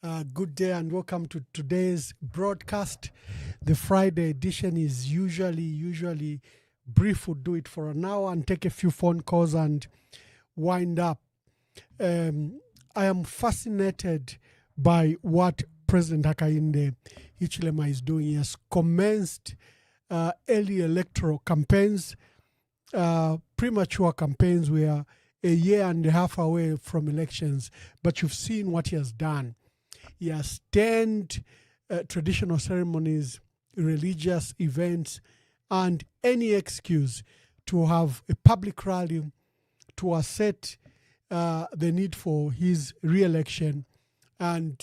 Good day and welcome to today's broadcast. The Friday edition is usually brief. We'll do it for an hour and take a few phone calls and wind up. I am fascinated by what President Hakainde Hichilema is doing. He has commenced early electoral campaigns, premature campaigns. We are a year and a half away from elections, but you've seen what he has done. He has turned traditional ceremonies, religious events, and any excuse to have a public rally to assert the need for his re-election. And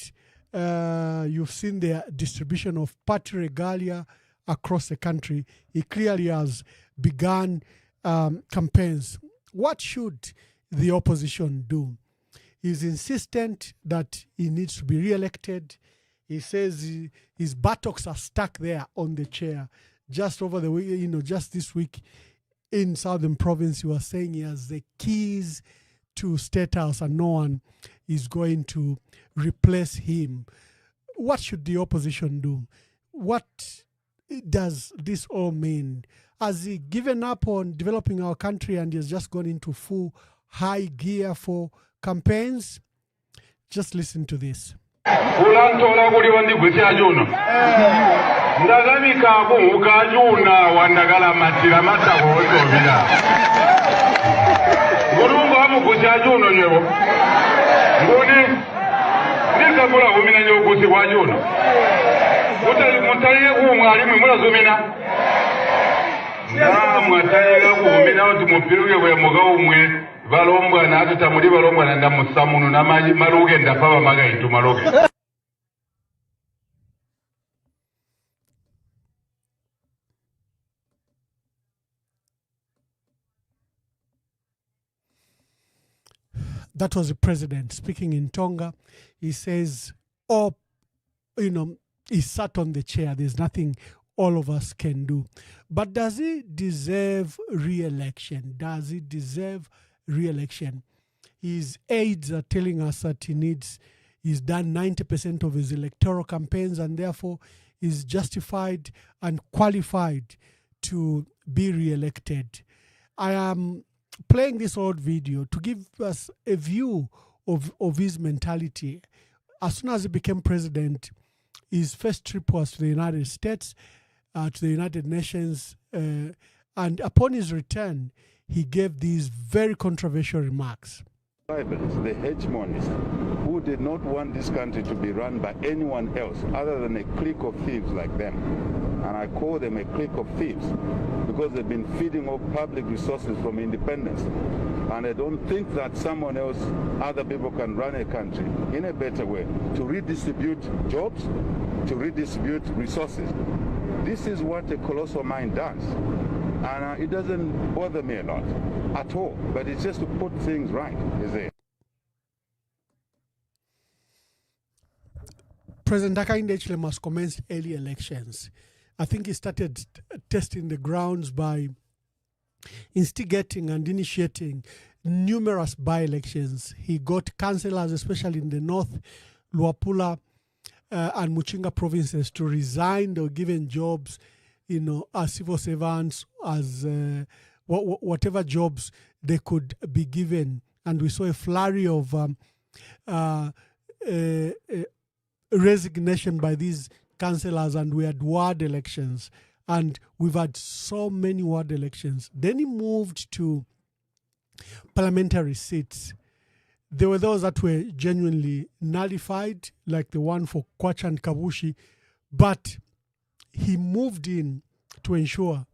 you've seen the distribution of party regalia across the country. He clearly has begun campaigns. What should the opposition do? He's insistent that he needs to be re-elected. He says his buttocks are stuck there on the chair. Just over the week, just this week in Southern Province, he was saying he has the keys to State House and no one is going to replace him. What should the opposition do? What does this all mean? Has he given up on developing our country and he has just gone into full high gear for campaigns? Just listen to this. That was the president speaking in Tonga. He says, he sat on the chair. There's nothing all of us can do. But does he deserve re-election? Does he deserve re-election? His aides are telling us that he's done 90% of his electoral campaigns and therefore is justified and qualified to be re-elected. I am playing this old video to give us a view of his mentality. As soon as he became president, his first trip was to the United States, to the United Nations, and upon his return, he gave these very controversial remarks. The hegemonists who did not want this country to be run by anyone else other than a clique of thieves like them. And I call them a clique of thieves because they've been feeding off public resources from independence. And I don't think that someone else, other people can run a country in a better way to redistribute jobs, to redistribute resources. This is what a colossal mind does. And it doesn't bother me a lot at all, but it's just to put things right, is it? President Hakainde Hichilema has commenced early elections. I think he started testing the grounds by instigating and initiating numerous by-elections. He got councillors, especially in the north, Luapula and Muchinga provinces, to resign. They were given jobs, as civil servants, as whatever jobs they could be given. And we saw a flurry of resignation by these councillors, and we had ward elections. And we've had so many ward elections. Then he moved to parliamentary seats. There were those that were genuinely nullified, like the one for Kwacha and Kabushi, but he moved in to ensure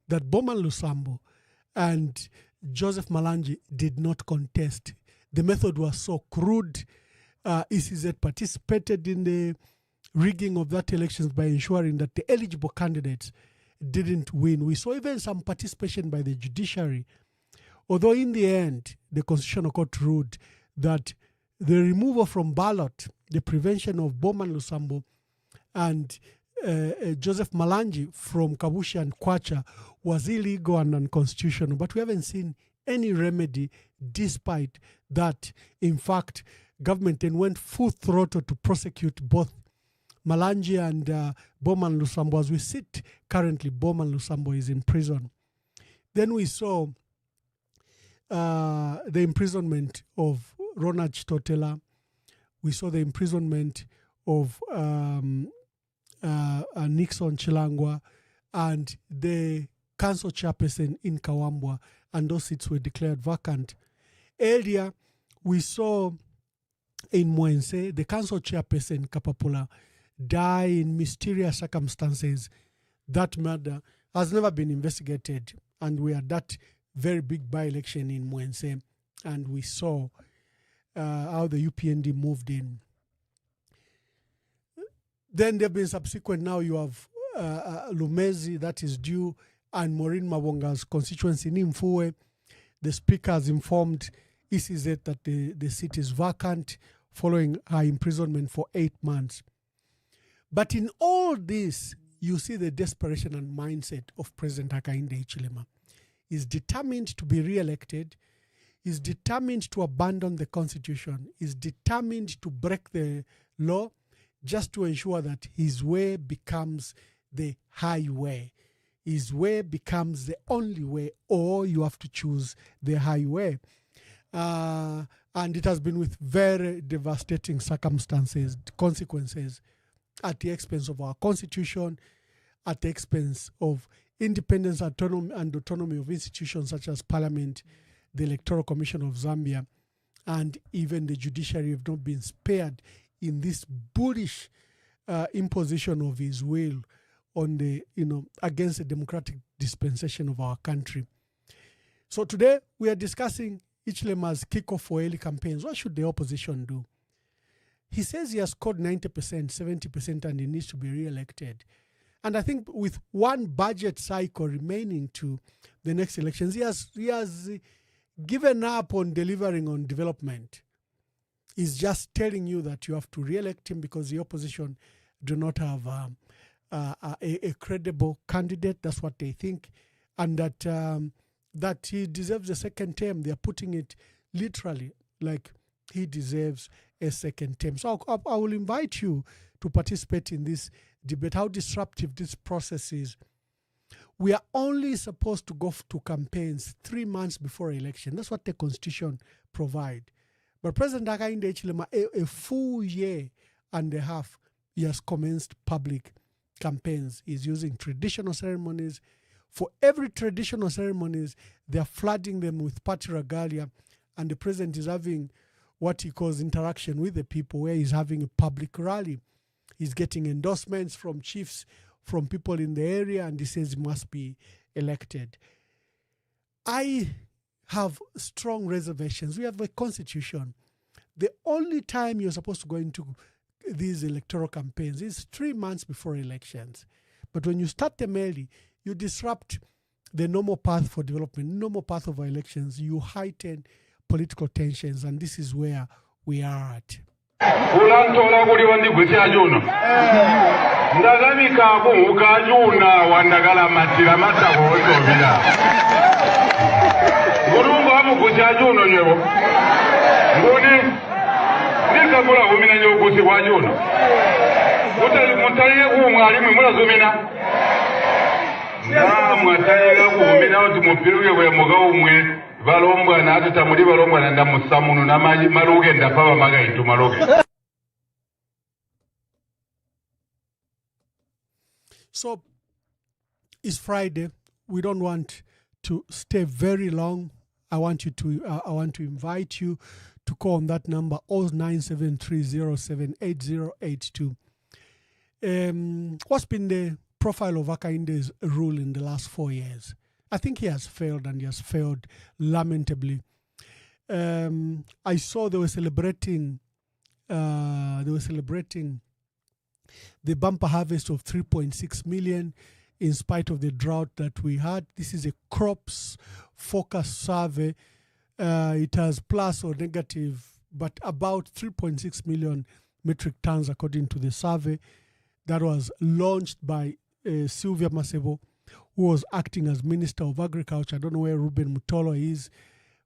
that Bowman Lusambo and Joseph Malanji did not contest. The method was so crude. ECZ participated in the rigging of that elections by ensuring that the eligible candidates didn't win. We saw even some participation by the judiciary, although in the end, the Constitutional Court ruled that the removal from ballot, the prevention of Bowman Lusambo and Joseph Malanji from Kabushi and Kwacha was illegal and unconstitutional. But we haven't seen any remedy despite that. In fact, government then went full throttle to prosecute both Malanji and Bowman Lusambo. As we sit currently, Bowman Lusambo is in prison. Then we saw the imprisonment of Ronald Chitotela. We saw the imprisonment of Nixon Chilangwa and the council chairperson in Kawambwa, and those seats were declared vacant. Earlier, we saw in Mwense, the council chairperson, Kapapula, die in mysterious circumstances. That murder has never been investigated, and we had that very big by-election in Mwense, and we saw how the UPND moved in. Then there have been subsequent, now you have Lumezi, that is due, and Maureen Mabonga's constituency in Mfue. The speaker has informed ECZ that the seat is vacant following her imprisonment for 8 months. But in all this, you see the desperation and mindset of President Hakainde Hichilema. He's determined to be re-elected. He's determined to abandon the constitution. He's determined to break the law just to ensure that his way becomes the highway. His way becomes the only way, or you have to choose the highway. And it has been with very devastating circumstances, consequences, at the expense of our constitution, at the expense of independence, autonomy, and autonomy of institutions such as Parliament, the Electoral Commission of Zambia, and even the judiciary have not been spared in this bullish imposition of his will on the, against the democratic dispensation of our country. So today we are discussing Hichilema's kickoff for early campaigns. What should the opposition do? He says he has scored 90%, 70%, and he needs to be re-elected. And I think with one budget cycle remaining to the next elections, he has given up on delivering on development. He's just telling you that you have to re-elect him because the opposition do not have a credible candidate. That's what they think. And that he deserves a second term. They are putting it literally, like he deserves a second term. So I will invite you to participate in this debate, how disruptive this process is. We are only supposed to go to campaigns 3 months before election. That's what the Constitution provides. But President Hakainde Hichilema, a full year and a half, he has commenced public campaigns. He's using traditional ceremonies. For every traditional ceremonies, they are flooding them with party regalia, and the president is having what he calls interaction with the people, where he's having a public rally. He's getting endorsements from chiefs, from people in the area, and he says he must be elected. I have strong reservations. We have a constitution. The only time you're supposed to go into these electoral campaigns is 3 months before elections. But when you start them early, you disrupt the normal path for development, normal path of our elections. You heighten political tensions, and this is where we are at. So it's Friday. We don't want to stay very long. I want to invite you to call on that number 0973078082. What's been the profile of Hakainde's rule in the last 4 years? I think he has failed, and he has failed lamentably. I saw they were celebrating the bumper harvest of 3.6 million in spite of the drought that we had. This is a crops focus survey. It has plus or negative, but about 3.6 million metric tons according to the survey that was launched by Sylvia Masebo, who was acting as Minister of Agriculture. I don't know where Ruben Mutolo is,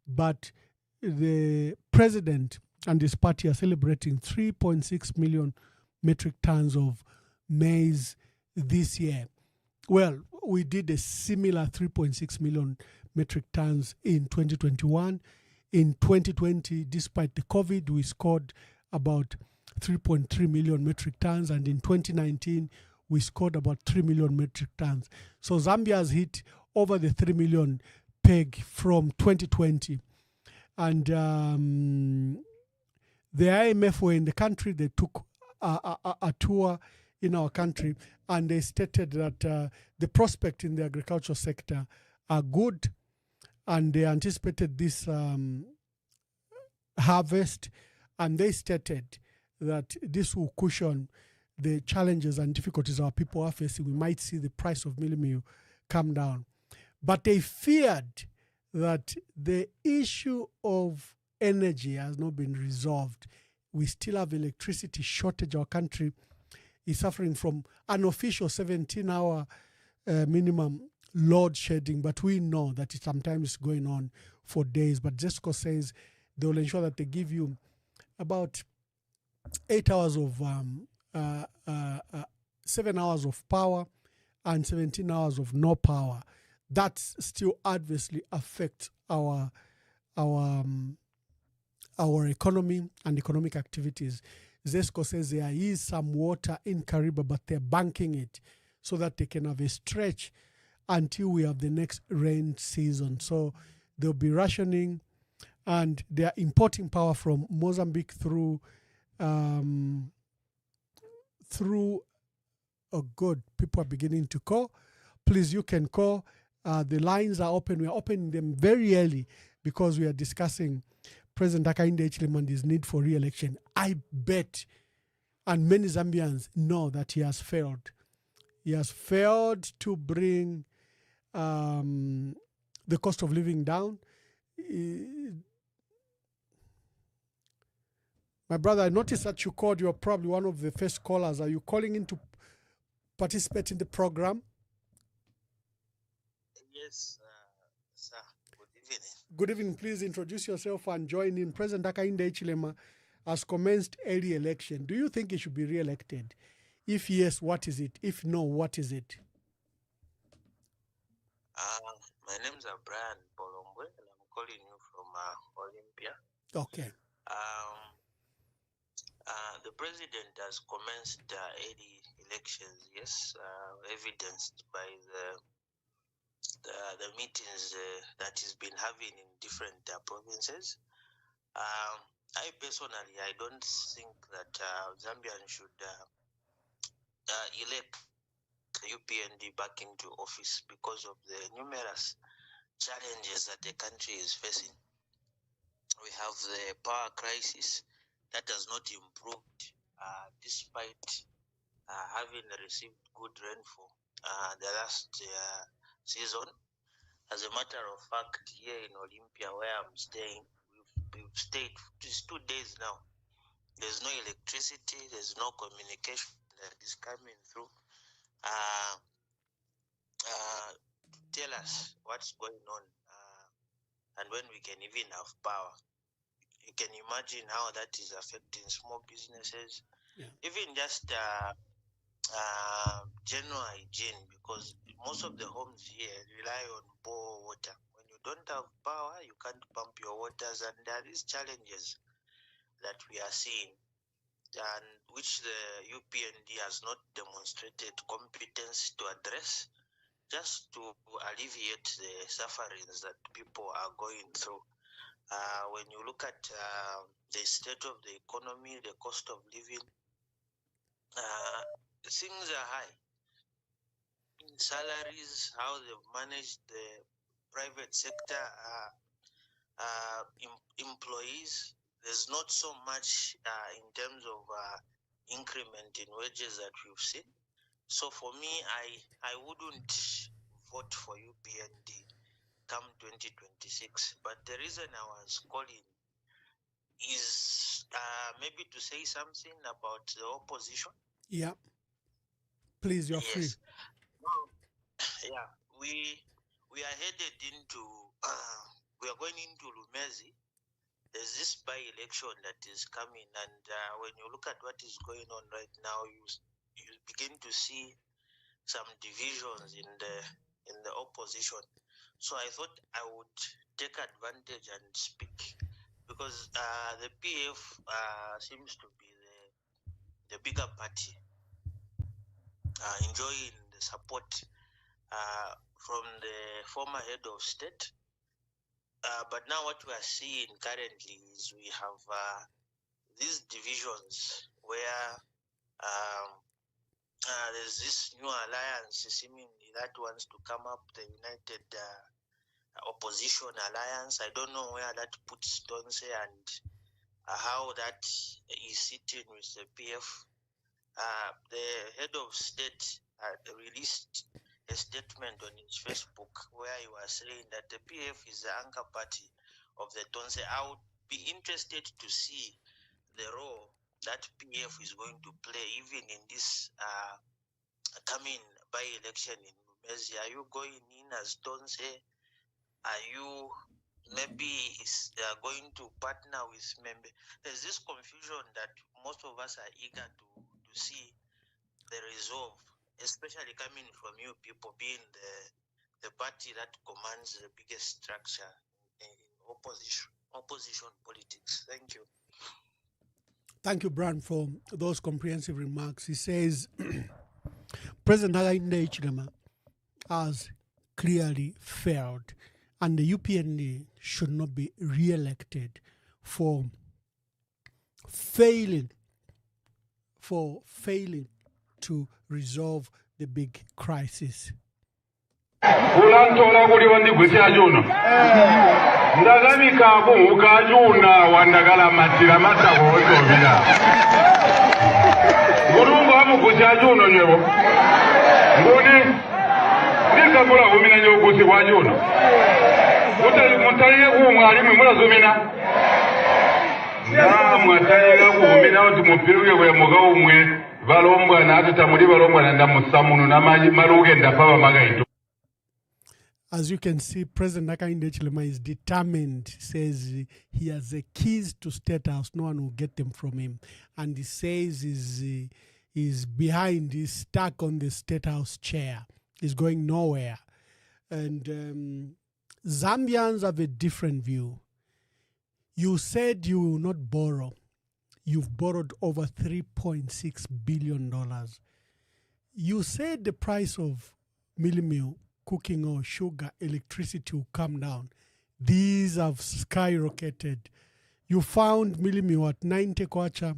but the president and his party are celebrating 3.6 million metric tons of maize this year. Well, we did a similar 3.6 million metric tons in 2021. In 2020, despite the COVID, we scored about 3.3 million metric tons, and in 2019, we scored about 3 million metric tons. So Zambia has hit over the 3 million peg from 2020. And the IMF were in the country. They took a tour in our country, and they stated that the prospect in the agricultural sector are good, and they anticipated this harvest, and they stated that this will cushion the challenges and difficulties our people are facing. We might see the price of mealie meal come down. But they feared that the issue of energy has not been resolved. We still have electricity shortage. Our country is suffering from unofficial 17-hour minimum load shedding, but we know that it sometimes is going on for days. But JESCO says they will ensure that they give you about 8 hours of 7 hours of power and 17 hours of no power. That still adversely affects our economy and economic activities. ZESCO says there is some water in Kariba, but they're banking it so that they can have a stretch until we have the next rain season. So they'll be rationing, and they are importing power from Mozambique through good. People are beginning to call. Please, you can call. The lines are open. We are opening them very early because we are discussing President Hakainde Hichilema and his need for re-election. I bet, and many Zambians know, that he has failed. He has failed to bring the cost of living down. My brother, I noticed that you called. You're probably one of the first callers. Are you calling in to participate in the program? Yes, sir. Good evening. Good evening. Please introduce yourself and join in. President Hakainde Hichilema has commenced early election. Do you think he should be re-elected? If yes, what is it? If no, what is it? My name is Brian Polombwe, and I'm calling you from Olympia. Okay. The president has commenced early elections, yes, evidenced by the meetings that he's been having in different provinces. I personally, I don't think that Zambians should elect UPND back into office because of the numerous challenges that the country is facing. We have the power crisis that has not improved despite having received good rainfall the last season. As a matter of fact, here in Olympia, where I'm staying, we've stayed just 2 days now. There's no electricity, there's no communication that is coming through. Tell us what's going on and when we can even have power. You can imagine how that is affecting small businesses, even just general hygiene, because most of the homes here rely on bore water. When you don't have power, you can't pump your waters, and there are these challenges that we are seeing, and which the UPND has not demonstrated competence to address, just to alleviate the sufferings that people are going through. When you look at the state of the economy, the cost of living, things are high. Salaries, how they've managed the private sector, employees, there's not so much in terms of increment in wages that we've seen. So for me, I wouldn't vote for UPND come 2026. But the reason I was calling is maybe to say something about the opposition. Yeah. Please, you're free. Yeah, we are headed into we are going into Lumezi there's this by-election that is coming, and when you look at what is going on right now, you begin to see some divisions in the opposition. So I thought I would take advantage and speak, because the PF seems to be the bigger party, enjoying the support from the former head of state. But now what we are seeing currently is we have these divisions where there's this new alliance seemingly that wants to come up, the United Opposition Alliance. I don't know where that puts Tonse and how that is sitting with the PF. The head of state released a statement on his Facebook where he was saying that the PF is the anchor party of the Tonse. I would be interested to see the role that PF is going to play even in this coming by-election in Numezi. Are you going in as Tonse? Are you maybe going to partner with Membe? There's this confusion that most of us are eager to see the resolve, especially coming from you people, being the party that commands the biggest structure in opposition politics. Thank you. Thank you, Brand, for those comprehensive remarks. He says President Hakainde Hichilema has clearly failed, and the UPND should not be re-elected for failing to resolve the big crisis. Ulantola kuli wandigwisi ajuno. Ndagabika abuka ajuna wandagala matira mata kuhotobila. Ngurungu abukusi ajuno nyevo. Nguni, nikagula humina nyokusi kwa ajuno. Mutaliye kuumwalimu mula zumina. Mwataliye kuumina oti mupiruge kwa muga umwe. Balombwa na atuta muri balombwa na ndamusamunu na maruge ndapaba magaitu. As you can see, President Hakainde Hichilema is determined. Says he has the keys to State House. No one will get them from him. And he says he's behind, he's stuck on the State House chair. He's going nowhere. And Zambians have a different view. You said you will not borrow. You've borrowed over $3.6 billion. You said the price of meal, cooking oil, sugar, electricity will come down. These have skyrocketed. You found meal at 90 kwacha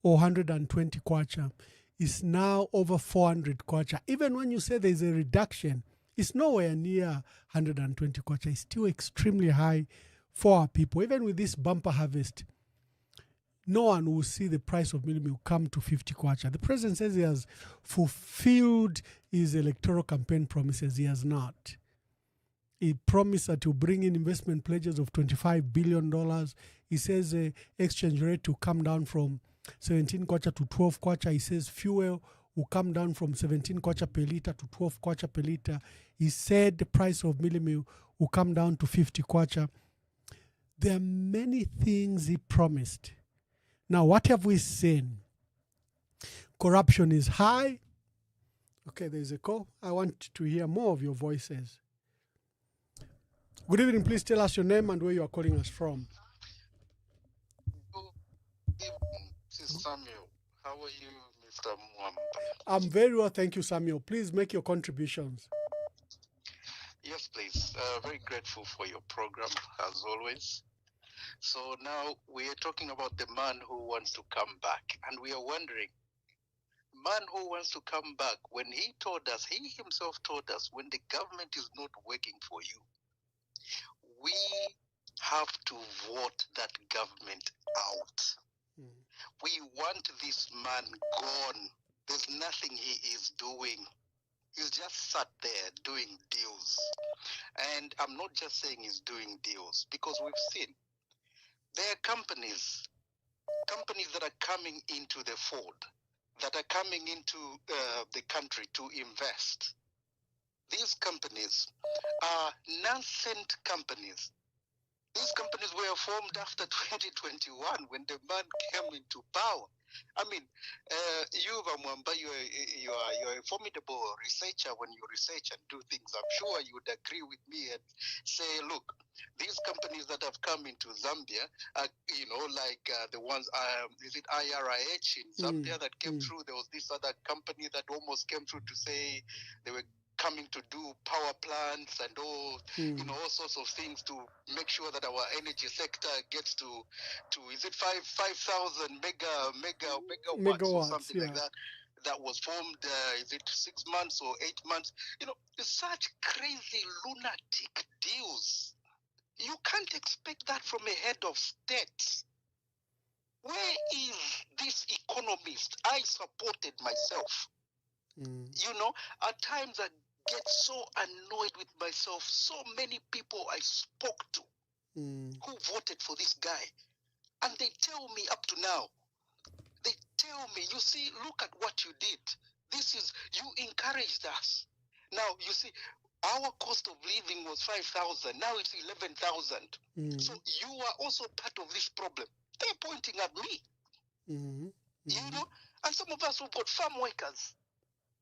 or 120 kwacha. It's now over 400 kwacha. Even when you say there's a reduction, it's nowhere near 120 kwacha. It's still extremely high for our people. Even with this bumper harvest, no one will see the price of meal come to 50 kwacha. The president says he has fulfilled his electoral campaign promises. He has not. He promised that he'll bring in investment pledges of $25 billion. He says the exchange rate will come down from 17 kwacha to 12 kwacha. He says fuel will come down from 17 kwacha per liter to 12 kwacha per liter. He said the price of meal will come down to 50 kwacha. There are many things he promised. Now, what have we seen? Corruption is high. Okay, there's a call. I want to hear more of your voices. Good evening. Please tell us your name and where you are calling us from. Good evening. This is Samuel. How are you, Mr. Mwamba? I'm very well, thank you, Samuel. Please make your contributions. Yes, please. Very grateful for your program, as always. So now we are talking about the man who wants to come back. And we are wondering, man who wants to come back, when he himself told us, when the government is not working for you, we have to vote that government out. We want this man gone. There's nothing he is doing. He's just sat there doing deals. And I'm not just saying he's doing deals, because we've seen there are companies that are coming into the fold, that are coming into the country to invest. These companies are nascent companies. These companies were formed after 2021 when the man came into power. I mean, you, Mwamba, you're a formidable researcher when you research and do things. I'm sure you would agree with me and say, look, these companies that have come into Zambia, like the ones, is it IRIH in Zambia that came through? There was this other company that almost came through to say they were coming to do power plants and all, all sorts of things to make sure that our energy sector gets to is it 5,000 megawatts or something like that? That was formed, is it 6 months or 8 months? Such crazy lunatic deals. You can't expect that from a head of state. Where is this economist? I supported myself. At times I get so annoyed with myself. So many people I spoke to who voted for this guy. And they tell me up to now, they tell me, you see, look at what you did. You encouraged us. Now, you see, our cost of living was 5,000. Now it's 11,000. So you are also part of this problem. They're pointing at me. And some of us who've got farm workers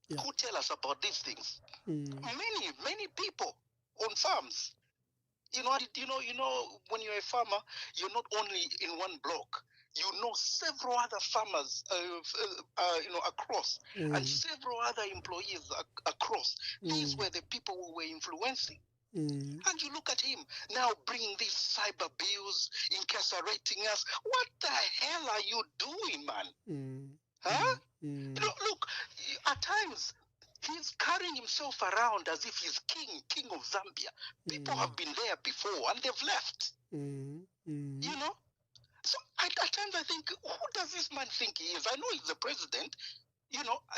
who tell us about these things. Many people on farms. When you're a farmer, you're not only in one block. You know several other farmers, across, and several other employees across. These were the people who were influencing. And you look at him now bringing these cyber bills, incarcerating us. What the hell are you doing, man? Huh? Look, at times, he's carrying himself around as if he's king of Zambia. People have been there before and they've left. So at times I think, who does this man think he is? I know he's the president.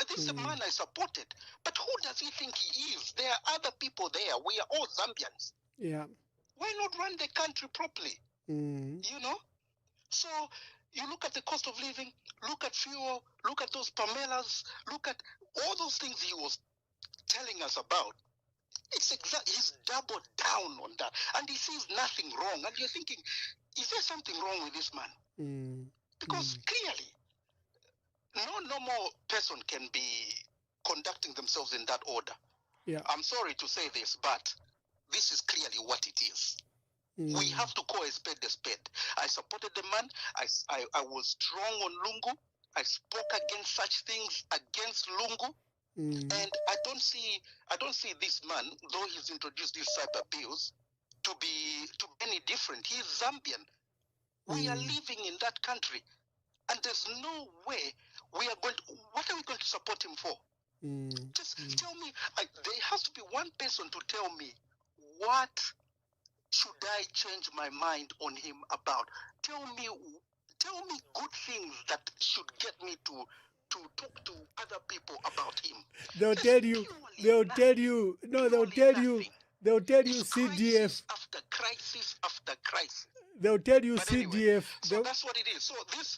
This is a man I supported. But who does he think he is? There are other people there. We are all Zambians. Yeah. Why not run the country properly? So you look at the cost of living, look at fuel, look at those Pamelas, look at all those things he was telling us about. He's doubled down on that. And he sees nothing wrong. And you're thinking, is there something wrong with this man? Because clearly, no normal person can be conducting themselves in that order. Yeah. I'm sorry to say this, but this is clearly what it is. We have to call a spade a spade. I supported the man. I was strong on Lungu. I spoke against such things, against Lungu. And I don't see this man, though he's introduced these cyber bills, to be any different. He's Zambian. We are living in that country. And there's no way what are we going to support him for? Just tell me, there has to be one person to tell me, what should I change my mind on him about? Tell me good things that should get me to talk to other people about him. They'll tell you CDF after crisis after crisis. They'll tell you But CDF. Anyway, so that's what it is. So this,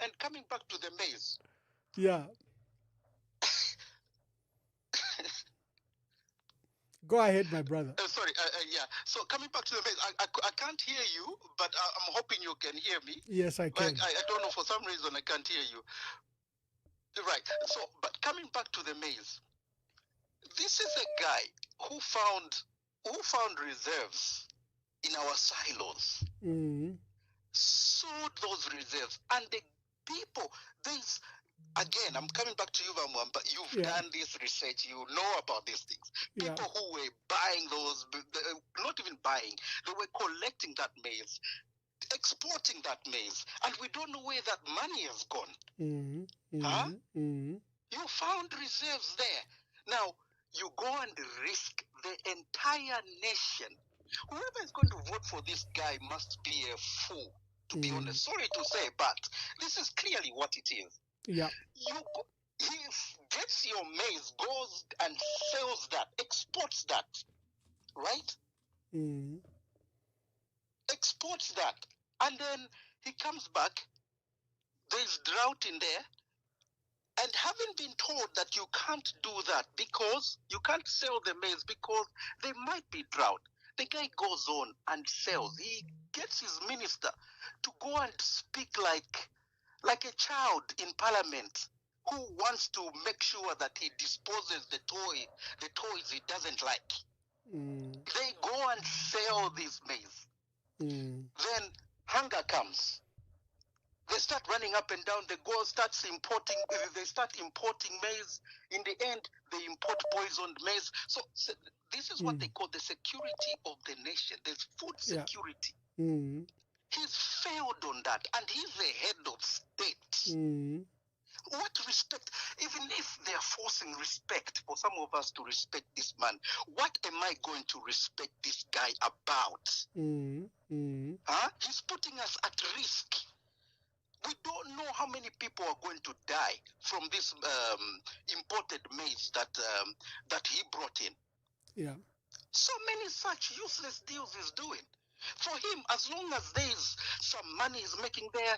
and coming back to the maize. Yeah. Go ahead, my brother. Sorry, yeah. So coming back to the maize, I can't hear you, but I'm hoping you can hear me. Yes, I can. I don't know, for some reason I can't hear you. Right. So, but coming back to the maize, this is a guy who found reserves in our silos, sold those reserves, and the people, again, I'm coming back to you, Mwamba. You've done this research, you know about these things. People who were buying those, not even buying, they were collecting that maize, exporting that maize, and we don't know where that money has gone. You found reserves there. Now, you go and risk the entire nation. Whoever is going to vote for this guy must be a fool, to be honest. Sorry to say, but this is clearly what it is. Yeah. He gets your maize, goes and sells that, exports that, right? Exports that. And then he comes back, there's drought in there, and having been told that you can't do that because you can't sell the maize because there might be drought. The guy goes on and sells. He gets his minister to go and speak like a child in parliament who wants to make sure that he disposes the toys he doesn't like. They go and sell this maize. Then hunger comes. They start running up and down. They start importing maize. In the end, they import poisoned maize. So this is what they call the security of the nation. There's food security. He's failed on that, and he's the head of state. What respect, even if they are forcing respect for some of us to respect this man, what am I going to respect this guy about? He's putting us at risk. We don't know how many people are going to die from this imported maize that he brought in. Yeah. So many such useless deals he's doing. For him, as long as there's some money he's making there,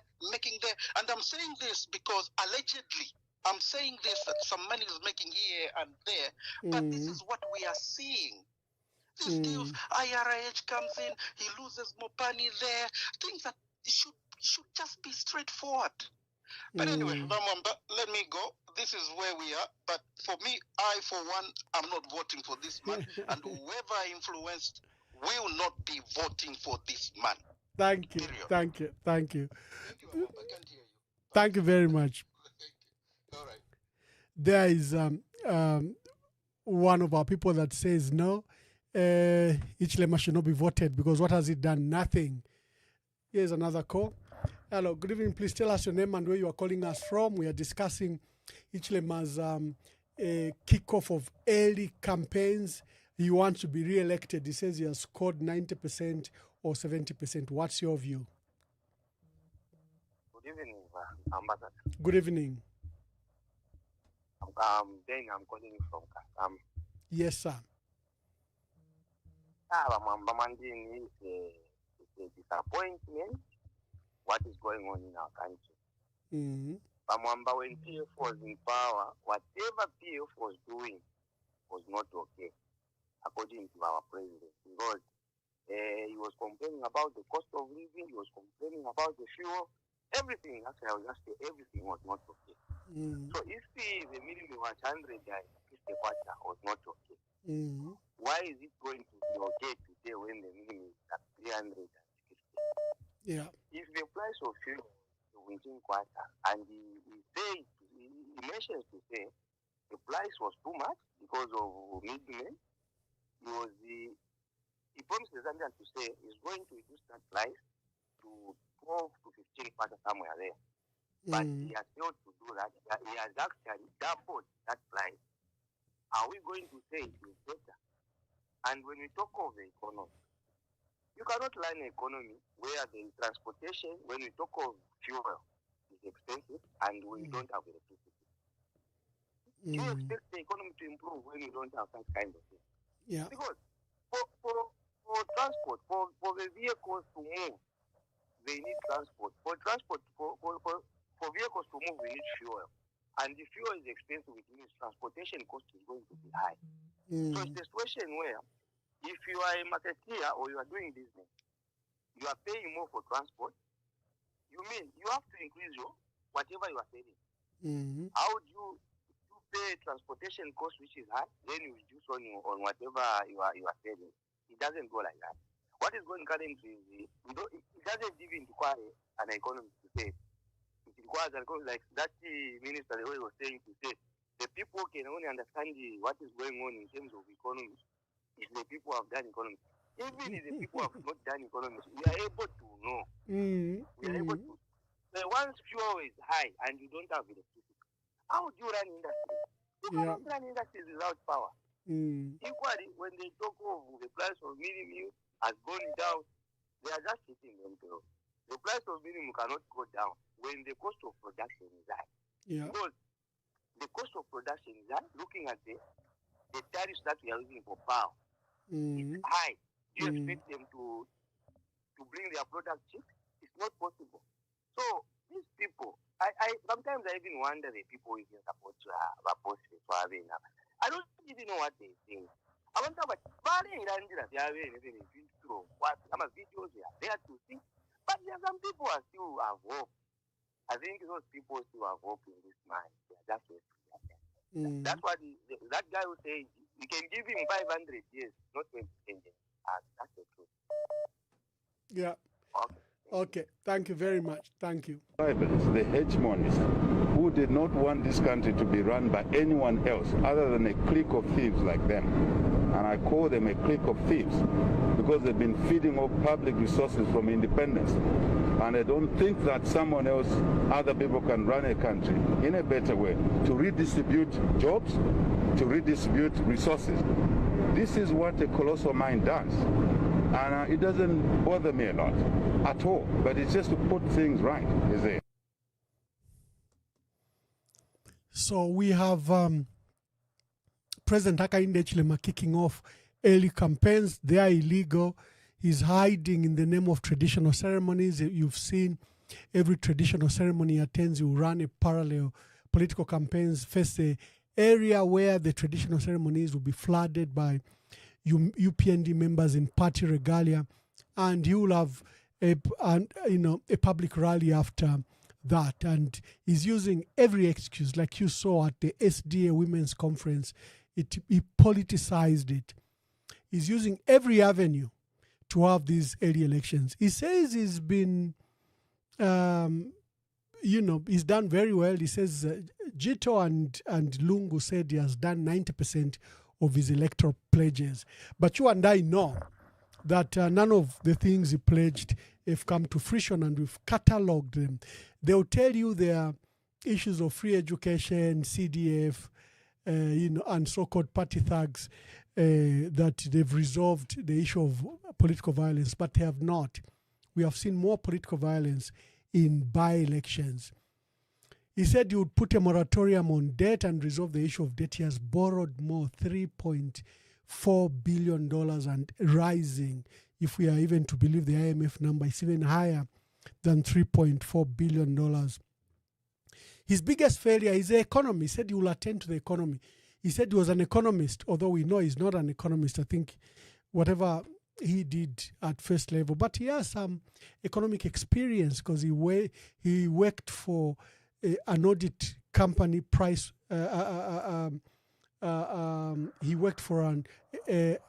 and I'm saying this because allegedly, I'm saying this that some money is making here and there, but this is what we are seeing. These deals, IRH comes in, he loses more money there, things that should just be straightforward. But anyway, let me go. This is where we are. But for me, I, for one, am not voting for this man. And whoever I influenced will not be voting for this man. Thank you. Period. Thank you. Thank you. Thank you, I can't hear you. Thank you very much. All right. There is one of our people that says no, Hichilema should not be voted because what has he done? Nothing. Here's another call. Hello, good evening. Please tell us your name and where you are calling us from. We are discussing Hichilema's kickoff of early campaigns. He wants to be re-elected. He says he has scored 90% or 70%. What's your view? Good evening, Ambassador. Good evening. I'm calling you from Kasam. Yes, sir. It's a disappointment what is going on in our country. When PF was in power, whatever PF was doing was not okay, according to our president. Because he was complaining about the cost of living, he was complaining about the fuel, everything. Actually, I will just say everything was not okay. So if the minimum was 100 and the quarter was not okay, why is it going to be okay today when the minimum is at 350? Yeah. If the price of fuel is within quarter, and he mentions to say the price was too much because of middlemen, he promised the Zambian to say he's going to reduce that price to 12 to 15 quarter somewhere there. But he has failed to do that. He has actually doubled that price. Are we going to say it is better? And when we talk of the economy, you cannot run an economy where the transportation, when we talk of fuel, is expensive and we don't have electricity. You expect the economy to improve when you don't have that kind of thing. Yeah. Because for transport, for the vehicles to move, they need transport. For vehicles to move, we need fuel. And if fuel is expensive, it means transportation cost is going to be high. So it's a situation where if you are a marketeer or you are doing business, you are paying more for transport. You mean you have to increase your whatever you are selling. How do you pay transportation cost which is high, then you reduce on whatever you are selling? It doesn't go like that. What is going currently is it doesn't even require an economist to say. It requires an economist like that minister the way he was saying to say the people can only understand what is going on in terms of economy if the people have done economy. Even if the people have not done economy, we are able to know. We are able to. So once fuel is high and you don't have electricity, how do you run industry? You cannot run industries without power. Equally, when they talk of the price of minimum has gone down, they are just hitting themselves. The price of minimum cannot go down when the cost of production is high. Yeah. Because the cost of production is high, looking at the tariffs that we are using for power. It's high. You expect them to bring their product cheap? It's not possible. So these people, I sometimes I even wonder the people even support I don't even know what they think. abantu balengera njira byabeere ebintu ama videos are there to see, but there are some people who still have hope. I think those people still have hope in this man. That's what that's what that guy who says we can give him 500 years, not 20 years. That's the truth. Yeah. Okay. Thank you very much. Thank you. Rivals, the hegemonies, who did not want this country to be run by anyone else other than a clique of thieves like them. And I call them a clique of thieves because they've been feeding off public resources from independence. And I don't think that someone else, other people can run a country in a better way to redistribute jobs, to redistribute resources. This is what a colossal mind does. And it doesn't bother me a lot at all, but it's just to put things right, is it? So we have President Hakainde Hichilema kicking off early campaigns. They are illegal. He's hiding in the name of traditional ceremonies. You've seen every traditional ceremony he attends, he will run a parallel political campaigns, face the area where the traditional ceremonies will be flooded by UPND members in party regalia, and he will have a public rally after that. And he's using every excuse, like you saw at the SDA Women's Conference. He politicized it. He's using every avenue to have these early elections. He says he's been, he's done very well. He says Jito and Lungu said he has done 90% of his electoral pledges. But you and I know that none of the things he pledged have come to fruition, and we've catalogued them. They'll tell you there are issues of free education, CDF, and so-called party thugs, that they've resolved the issue of political violence, but they have not. We have seen more political violence in by-elections. He said he would put a moratorium on debt and resolve the issue of debt. He has borrowed more, $3.4 billion and rising. If we are even to believe the IMF number, it's even higher than $3.4 billion. His biggest failure is the economy. He said he will attend to the economy. He said he was an economist, although we know he's not an economist. I think whatever he did at first level, but he has some economic experience because he worked for an audit company. He worked for an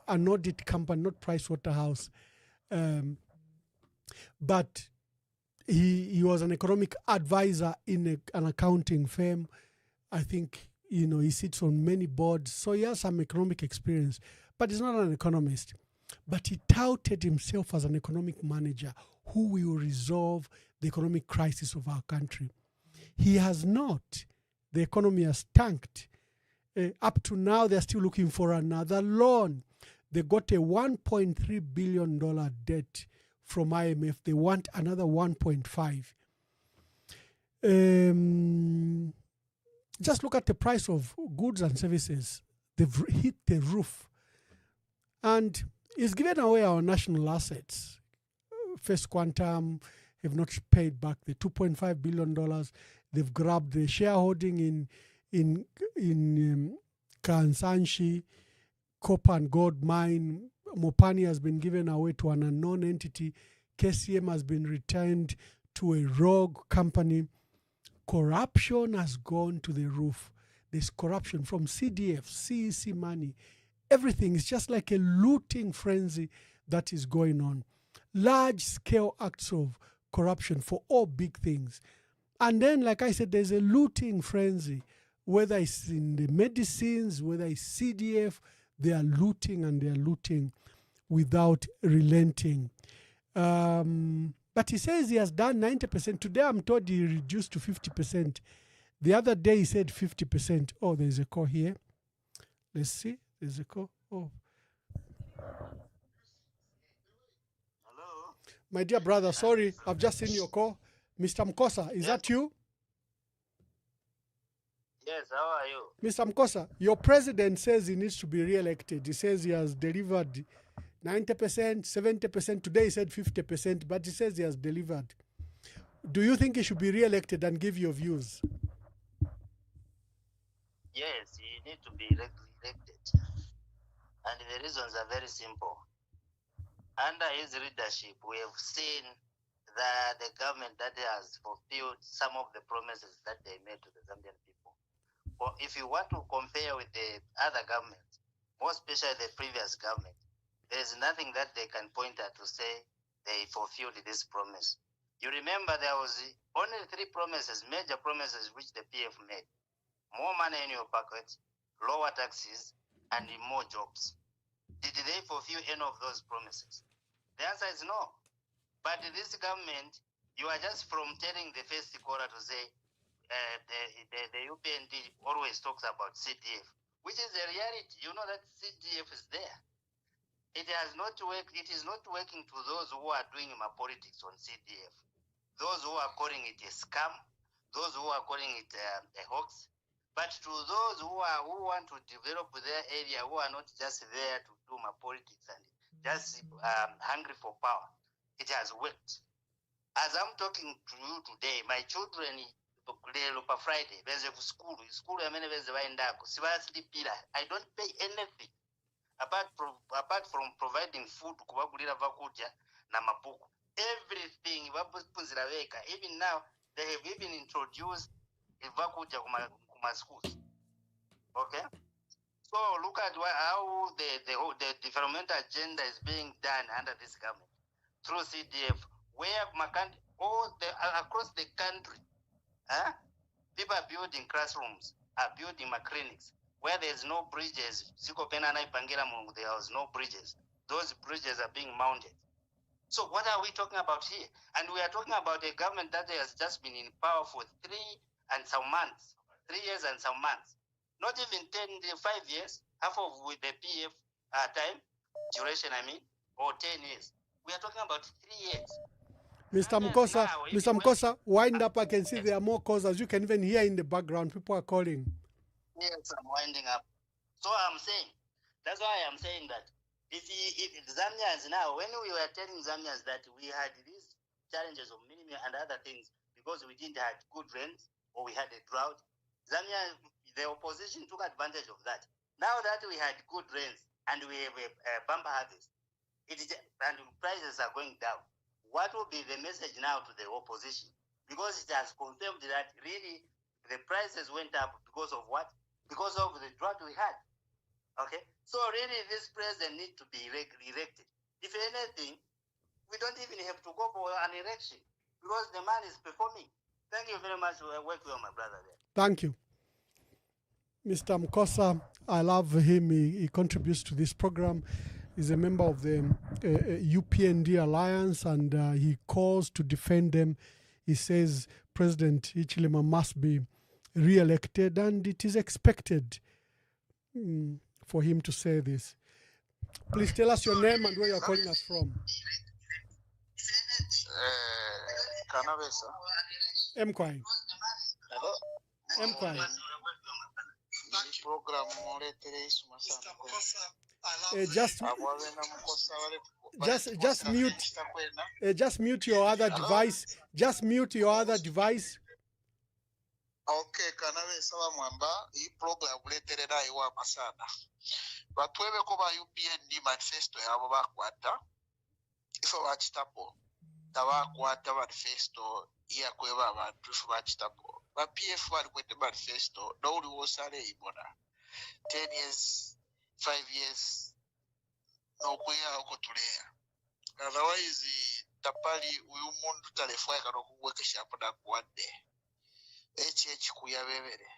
audit company, not Price Waterhouse, but he was an economic advisor in an accounting firm. I think he sits on many boards, so he has some economic experience, but he's not an economist. But he touted himself as an economic manager who will resolve the economic crisis of our country. He has not. The economy has tanked. Up to now, they're still looking for another loan. They got a $1.3 billion debt from IMF. They want another 1.5. Just look at the price of goods and services. They've hit the roof. And it's given away our national assets. First Quantum have not paid back the $2.5 billion. They've grabbed the shareholding in Kansanshi, copper and gold mine. Mopani has been given away to an unknown entity. KCM has been returned to a rogue company. Corruption has gone to the roof. There's corruption from CDF, CEC money. Everything is just like a looting frenzy that is going on. Large-scale acts of corruption for all big things. And then, like I said, there's a looting frenzy. Whether it's in the medicines, whether it's CDF, they are looting, and they are looting without relenting. But he says he has done 90%. Today I'm told he reduced to 50%. The other day he said 50%. Oh, there's a call here. Let's see. There's a call. Oh. Hello? My dear brother, sorry, I've just seen your call. Mr. Mkosa, is that you? Yes, how are you? Mr. Mkosa, your president says he needs to be re-elected. He says he has delivered 90%, 70%. Today he said 50%, but he says he has delivered. Do you think he should be re-elected, and give your views? Yes, you need to be elected. And the reasons are very simple. Under his leadership, we have seen that the government that has fulfilled some of the promises that they made to the Zambian people. But if you want to compare with the other governments, more especially the previous government, there is nothing that they can point at to say they fulfilled this promise. You remember there was only 3 promises, major promises, which the PF made. More money in your pocket, lower taxes, and more jobs. Did they fulfill any of those promises? The answer is no. But this government, you are just from telling the first quarter to say the UPND always talks about CDF, which is the reality. You know that CDF is there. It has not worked. It is not working to those who are doing my politics on CDF. Those who are calling it a scam, those who are calling it a hoax. But to those who want to develop their area, who are not just there to do my politics and just hungry for power, it has worked. As I'm talking to you today, my children, Friday, there's a school, I don't pay anything apart from providing food, everything. Even now, they have even introduced schools. Okay? So look at how the developmental agenda is being done under this government through CDF, where across the country, people are building classrooms, are building clinics, where there's no bridges. There was no bridges. Those bridges are being mounted. So what are we talking about here? And we are talking about a government that has just been in power for 3 and some months, 3 years and some months. Not even 5 years, half of with the PF time duration, or 10 years. We are talking about 3 years. Mr. Mkosa, wind up. I can see there are more calls, as you can even hear in the background. People are calling. Yes, I'm winding up. So I'm saying, that's why I'm saying that if Zambians now, when we were telling Zambians that we had these challenges of minimum and other things because we didn't have good rains or we had a drought, Zambia, the opposition took advantage of that. Now that we had good rains and we have a bumper harvest, and prices are going down, what will be the message now to the opposition? Because it has confirmed that really the prices went up because of what? Because of the drought we had. Okay? So really this president needs to be elected. If anything, we don't even have to go for an election because the man is performing. Thank you very much. Work with my brother there. Thank you. Mr. Mkosa, I love him. He contributes to this program. He's a member of the UPND Alliance, and he calls to defend them. He says President Hichilema must be re-elected, and it is expected for him to say this. Please tell us your name and where you're calling us from. Mkwai. Mkwai. Just mute your other device. Just mute your other device. Okay, kanabe saba mwamba hii program uleterera iwa masana. Batwebe ko ba UPND manifesto yabo bakwata. Ifo bachitapo. Tabakwata manifesto iya kweba abantu ifo bachitapo. Ba PF bali kwete manifesto no uli wosale ibona. 10 years, 5 years no kuya okutulea. Otherwise tapali uyu mundu talefwa kano kuwekesha hapo na kuwande. Kuya bebere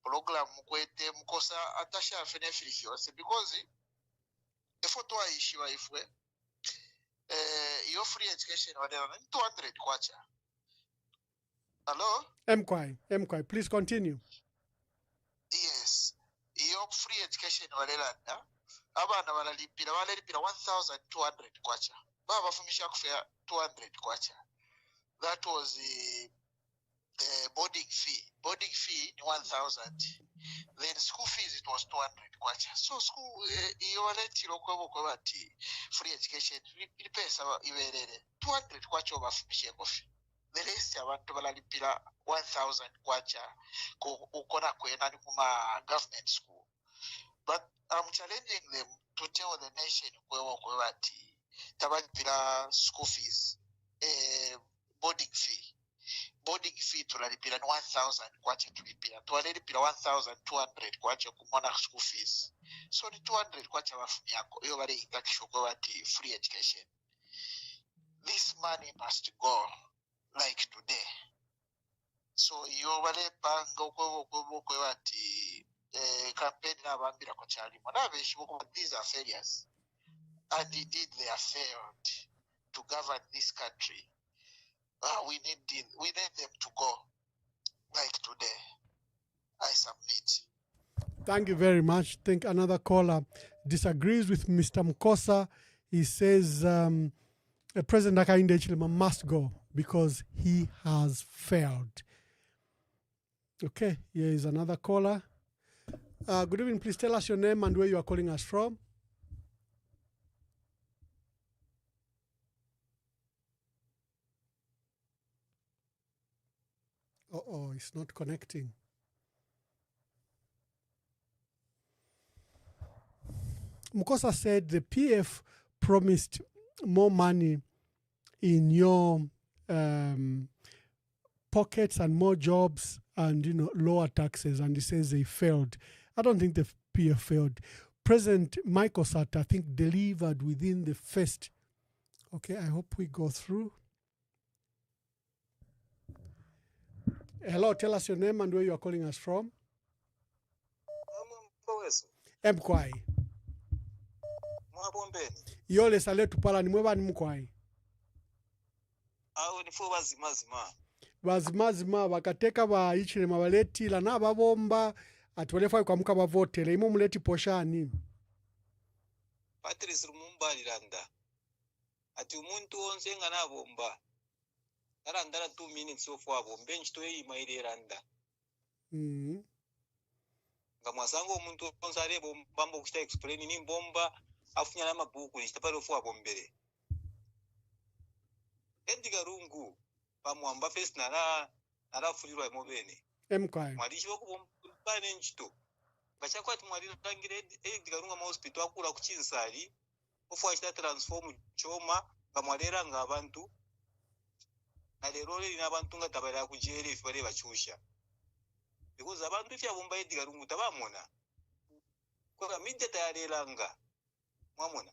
program kwete Mkosa atasha fenefisi wase because if to aishiwa ifwe your free education whatever 200 kwacha. Hello Mkwai, please continue. Yes, your free education whatever abana balipira 1200 kwacha baba fumisha kufia 200 kwacha. That was the boarding fee 1,000. Then school fees it was 200 kwacha. So school iwaleti lokwebo kwa bati free education pesa iwerere 200 kwacha obafumishe kofi. The rest abantu balalipira 1,000 kwacha ukona kwena ni kuma government school. But I'm challenging them to tell the nation tabagila school fees, boarding fee tulalipira 1,000 kwache tulipira twalipira 1,200 kwache kumona school fees, so ni 200 kwache bafuni yako iyo bale ingakishoko bati free education. This money must go like today. So iyo bale panga kwe bati campaign nabambira ko cyari mona benshi boko these are failures, and indeed they are failed to govern this country. We need them to go like today. I submit. Thank you very much. I think another caller disagrees with Mr. Mkosa. He says President Hakainde Hichilema must go because he has failed. Okay, here is another caller. Good evening. Please tell us your name and where you are calling us from. Oh, it's not connecting. Mkosa said the PF promised more money in your pockets and more jobs and lower taxes, and he says they failed. I don't think the PF failed. President Michael Sata, I think, delivered within the first. Okay, I hope we go through. Hello, tell us your name and where you are calling us from. Mkwai. Yole saletu pala ni mweba ni mkwai. Awe nifu bazimazima. Bazimazima bakateka ba Hichilema baleti la na babomba atwelefa kwa muka bavotele imo muleti poshani. Patrice Lumumba liranda. Ati umuntu onse nga na bomba. Narandara 2 minutes of wabo bench to imaire randa. Ngamwasango umuntu onse ale bomba kushita explain ni bomba afunya na mabuku ni chitapalo fwa bombere. Edgar Rungu bamwamba first nara fulirwa mobene. Mkwai. Mwalishi wokubomba nenchito. Bachakwati mwali tangire Edgar Rungu ma hospital akula kuchinsali. Ofwa chita transform choma ngamwalera ngabantu. Na lero lina abantu nga tabala kujere ifale bachusha. Because abantu ifya bomba Edgar Rungu tabamona. Kwa midde tayalelanga. Mwamona.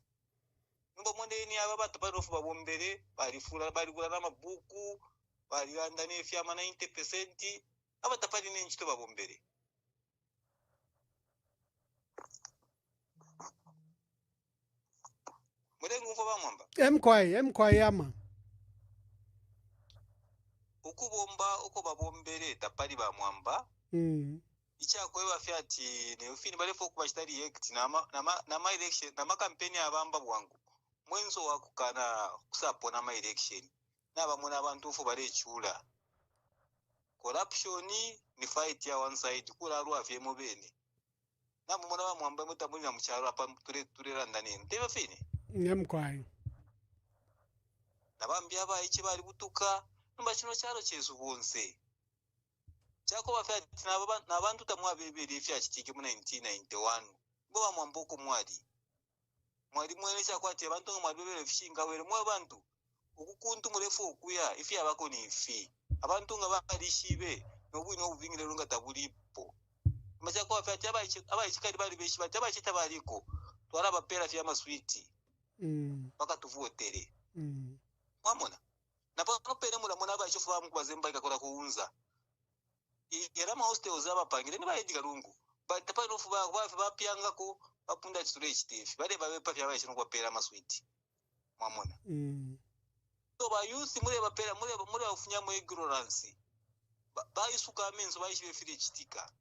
Numba mwende ni aba batu barofu babombere barifula barigula na mabuku bariyanda ne ifya ma 90% aba tapali nenchito babombere. Mwende ngumva bamwamba. Mkwai yama. Ukubomba uko babombere tapali bamwamba. Ichakwe bafyati ne ufini balefo kubashitari act na ma election na ma campaign abamba bwangu. Mwenzo wakukana kusapona ma election. Nabamuna abantu ufo barechula. Corruption ni fight ya one side kula ruwa fye mobene. Nabamuna bamwamba mutamuli na mucharo apa tureranda nene. Tebe fini? Mkwai. Nabambi aba ichi bali butuka numba chino charo chesu bonse. Chako bafyati nabantu tamwa bebere ifya chitike mu 1991. Bo bamwamboko mwali mwene chakwati abantu nga mwabebere fishinga were mwe bantu ukukuntu murefu okuya ifi abako ni ifi abantu nga balishibe nobwino obuvingire lunga tabulipo machako bafyati abayichikali bali beshi bati abachita baliko twara bapera fya maswiti paka tuvuotere mwamona napano pere mula mona abayichofu bamukubazemba ikakola kuunza era ma hostels abapangire ni bayediga lungu batapano fuba bapyanga ko bapunda chitule chitefi bale babepa fya bayishino kwa pera maswiti mwamona so ba youth mule bapera mule bafunya mu ignorance bayisuka amenzo bayishibe fili chitika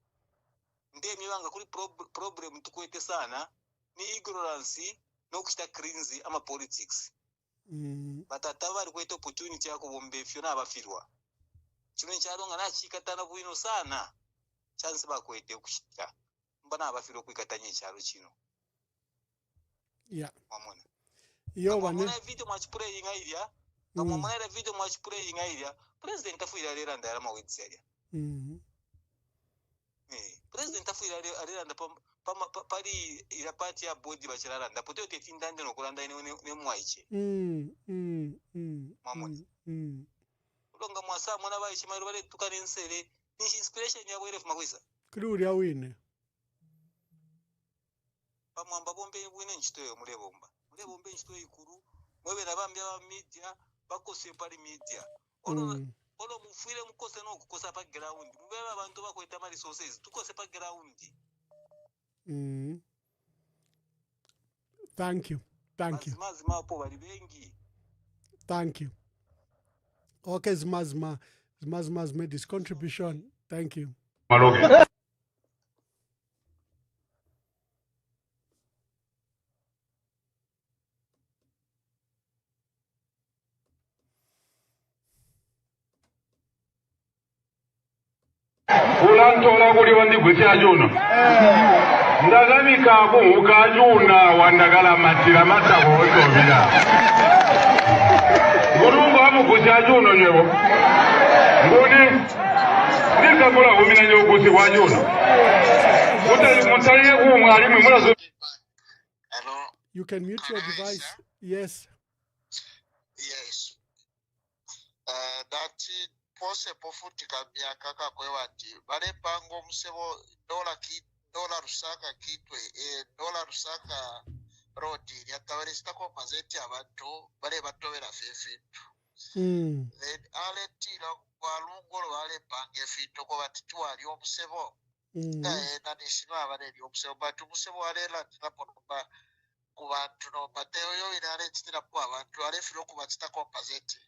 ndemi banga kuri problem tukwete sana ni ignorance no kuchita cringe ama politics batata bali kwete opportunity yako bombe fyo na bafirwa chino charonga na chikatana bwino sana chance bakwete kuchita mbana abafiro kwikatanye charo chino mwamona yo bane video match playing idea mwamona video match playing idea president afuira lera ndara mawetsi ya president tafuira aliranda pali ila pati ya bodi bachiraranda pote tetindande nokulanda ne mwaiche mamoni ulonga mwasa mwana baichi mali bale tukane nsele ni inspiration ya bwere fumakwisa kuri ya wine pamwamba bombe wine nchitoyo mulebomba nchitoyo ikuru mwebera bambya ba media bakose pali media olo mufire mukose no kukosa pa ground mubeba abantu bakweta mali resources tukose pa ground. Thank you. Mazima po bali bengi. Thank you. Okay, Zmazma has made his contribution. Thank you. Ulantola kuli wandigwisa juno. Ndagabika kuhuka juna wandagala matira matakozo bila. Ngurungu hamu kusia juno nyevo. Nguni nisa kula humina nyevo kusi kwa juno. Mutaliye kumwalimu mulazo. You can mute your device. Yes. Yes. That possible futi kabya kaka kwewati bale pango musebo dola rusaka kitwe dola rusaka road yatawere stako mazeti abantu bale batobera fefitu then aletira kwalungolo bale pange fito ko bati twali omusebo na nishino abale omusebo batu musebo alela tinaponomba ku bantu no bateo yo irale titirapo abantu alefiro ku batitako mazeti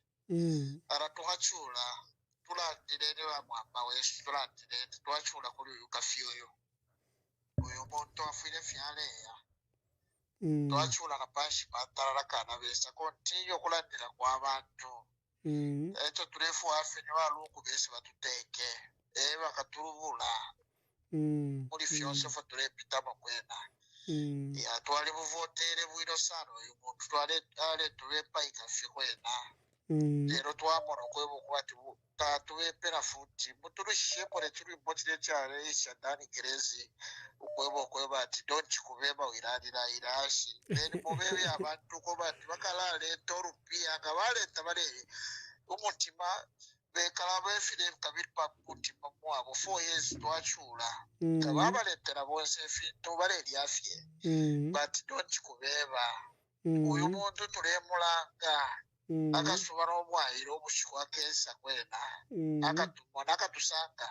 aratuhachula tulandire wa mwamba wesu tulandire twachula kuri ukafyoyo uyo muntu afire fyale ya twachula kapashi patarara kana besa kontiyo kulandira kwa abantu echo turefu afine walungu bese batuteke bakaturubula muri fyose fa turepita makwena ya twali buvotere bwiro sano uyu muntu twale tubepa ikafye kwena lero twamona kwebo kwati tatuwepera futi muturushiye pore turi mbotire cyane ishadani gerezi ukwebo kweba ati don't kubeba wirarira irashi then mubebe abantu ko bati bakalale torupia ngabaleta bare umutima bekala befire kabirpa mutima mwabo 4 years twachula kababaletera bose fito bare lyafye but don't kubeba uyu muntu turemulanga akasubara obwairo obushikwa kesa kwena akatumona akatusanga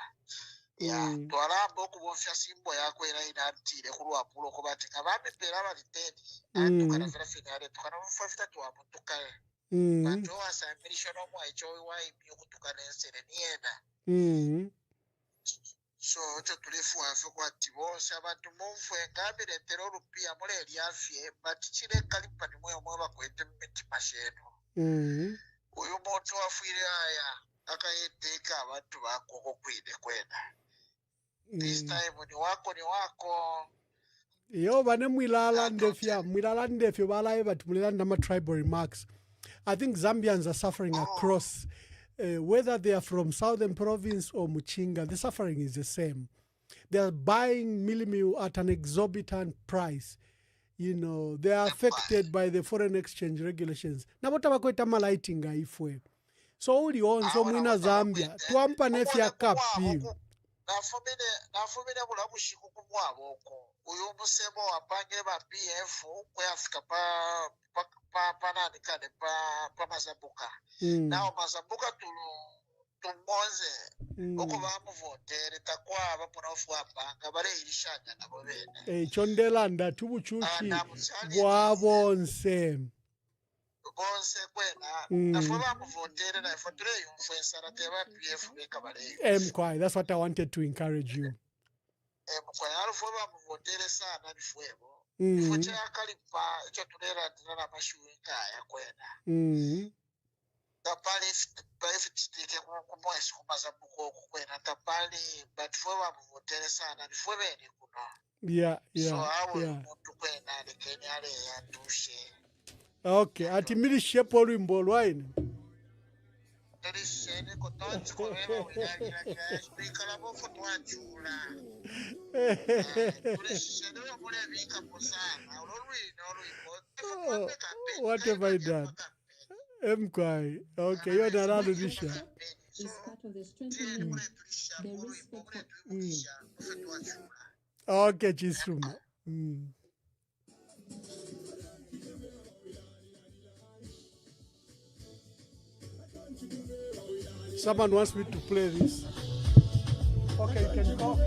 ya twalambo okubofya simbo yakwera inatire kulwapulo ko bati kabambe pera baliteni atukana vera finale tukana mufafita twamutuka bantu asamirisho no mwacho waimyo kutukana ensere niena so ocho tulifu afe kwati bose abantu mumfwe ngabire tero rupia mule lyafye bati chire kalipa ni mwe bakwete mitima sheno uyu muntu wafire aya akayeteka abantu bakoko kwide kwena this time ni wako yo bane mwilala ndefya balaye but mulanda ma tribal remarks. I think Zambians are suffering across whether they are from Southern Province or Muchinga, the suffering is the same. They are buying millimil at an exorbitant price. You know, they are affected by the foreign exchange regulations. Na bota bakweta malaitinga ifwe. So uli onso mwina Zambia, tuampa nefya kapi. Nafumine bula bushiku kumwabo ko. Uyu musebo wapange ba PF kwe Afrika pa nani kane pa Mazambuka. Nao Mazambuka tumonze oko bamuvotere takwa abapona ofwa panga bare irishanya nabo bene chondelanda tubuchushi bwabonse kwena nafo bamuvotere na ifotre influencer ateba PF beka bare kwai that's what I wanted to encourage you kwai alfo bamuvotere sana nifwebo ifoche akalipa icho tunera dinana mashuinga ya kwena tapali tike kumwesi kumazabuko kwena tapali but for wabuvotere sana nifwe bene kuno so awo muntu kwena lekeni ale yatushe okay ati mili shepo lwimbo lwaini Oh, what have I done? Mkwai. Okay, you're not allowed to do share. Is part of the strengthening the respect for Okay, Chisuma. Someone wants me to play this. Okay, you can go.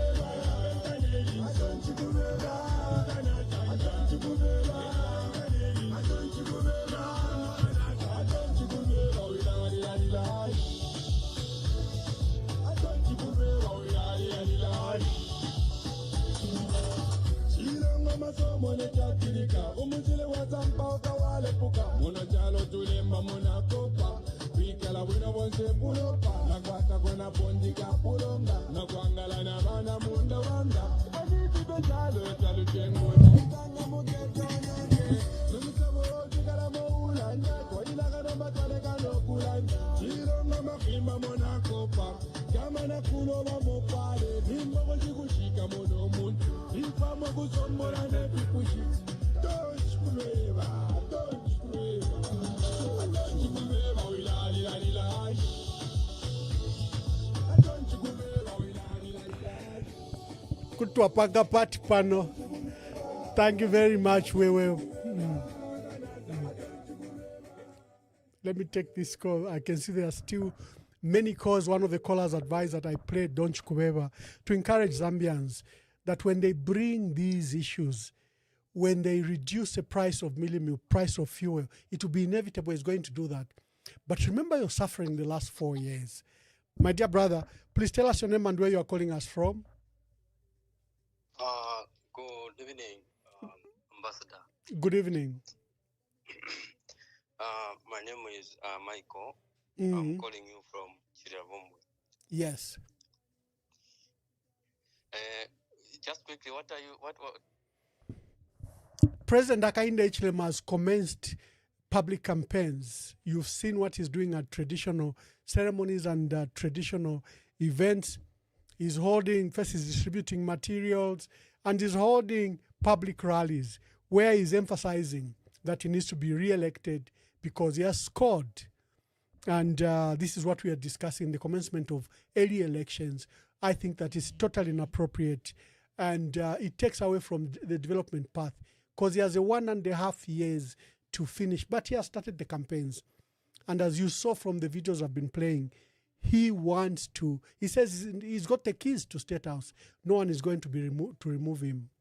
Kutwapanga pati pano. Thank you very much, Wewe. Let me take this call. I can see there are still many calls. One of the callers advised that I play Don't Kubeba to encourage Zambians that when they bring these issues, when they reduce the price of milk, price of fuel, it will be inevitable. It's going to do that. But remember your suffering the last 4 years. My dear brother, please tell us your name and where you are calling us from. Good evening, Ambassador. Good evening. My name is Michael. I'm calling you from Chiravombwe. Yes. Just quickly, what? President Hakainde Hichilema has commenced public campaigns. You've seen what he's doing at traditional ceremonies and traditional events. He's holding, first he's distributing materials, and he's holding public rallies where he's emphasizing that he needs to be re-elected because he has scored. And this is what we are discussing, the commencement of early elections. I think that is totally inappropriate, and it takes away from the development path because he has a 1.5 years to finish, but he has started the campaigns. And as you saw from the videos I've been playing, he wants to, he says he's got the keys to State House. No one is going to be remove him.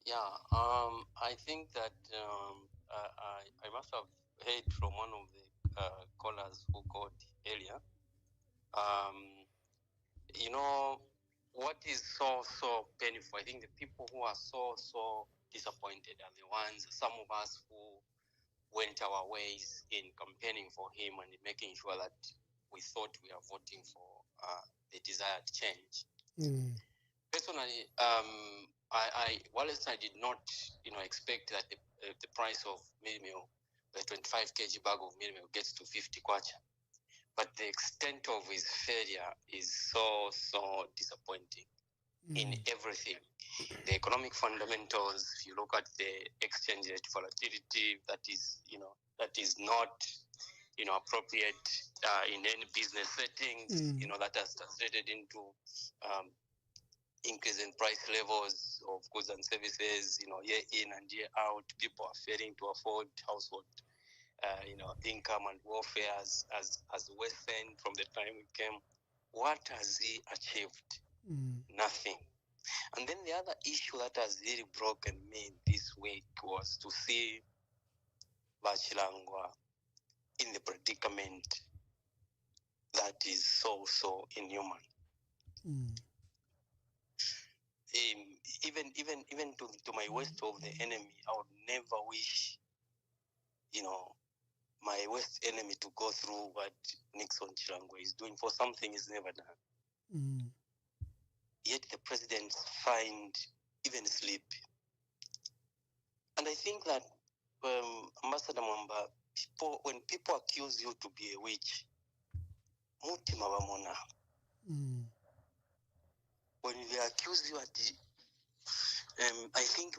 Yeah, I think that I must have heard from one of the callers who called earlier. You know, what is so painful, I think the people who are so disappointed are the ones, some of us who went our ways in campaigning for him and making sure that we thought we are voting for the desired change. Personally, whilst I did not, expect that the price of meal, the 25 kg bag of meal gets to 50 kwacha, but the extent of his failure is so disappointing in everything. The economic fundamentals, if you look at the exchange rate volatility, that is not, appropriate in any business settings, that has translated into increase in price levels of goods and services, year in and year out. People are failing to afford household, income and welfare has worsened from the time we came. What has he achieved? Nothing. And then the other issue that has really broken me this week was to see Bachilangwa in the predicament that is so inhuman. Even to my worst of the enemy, I would never wish, my worst enemy to go through what Nixon Chilangwa is doing for something he's never done. Yet the president find even sleep. And I think that Ambassador Mwamba, when people accuse you to be a witch, mutima bamona. When they accuse you at the, I think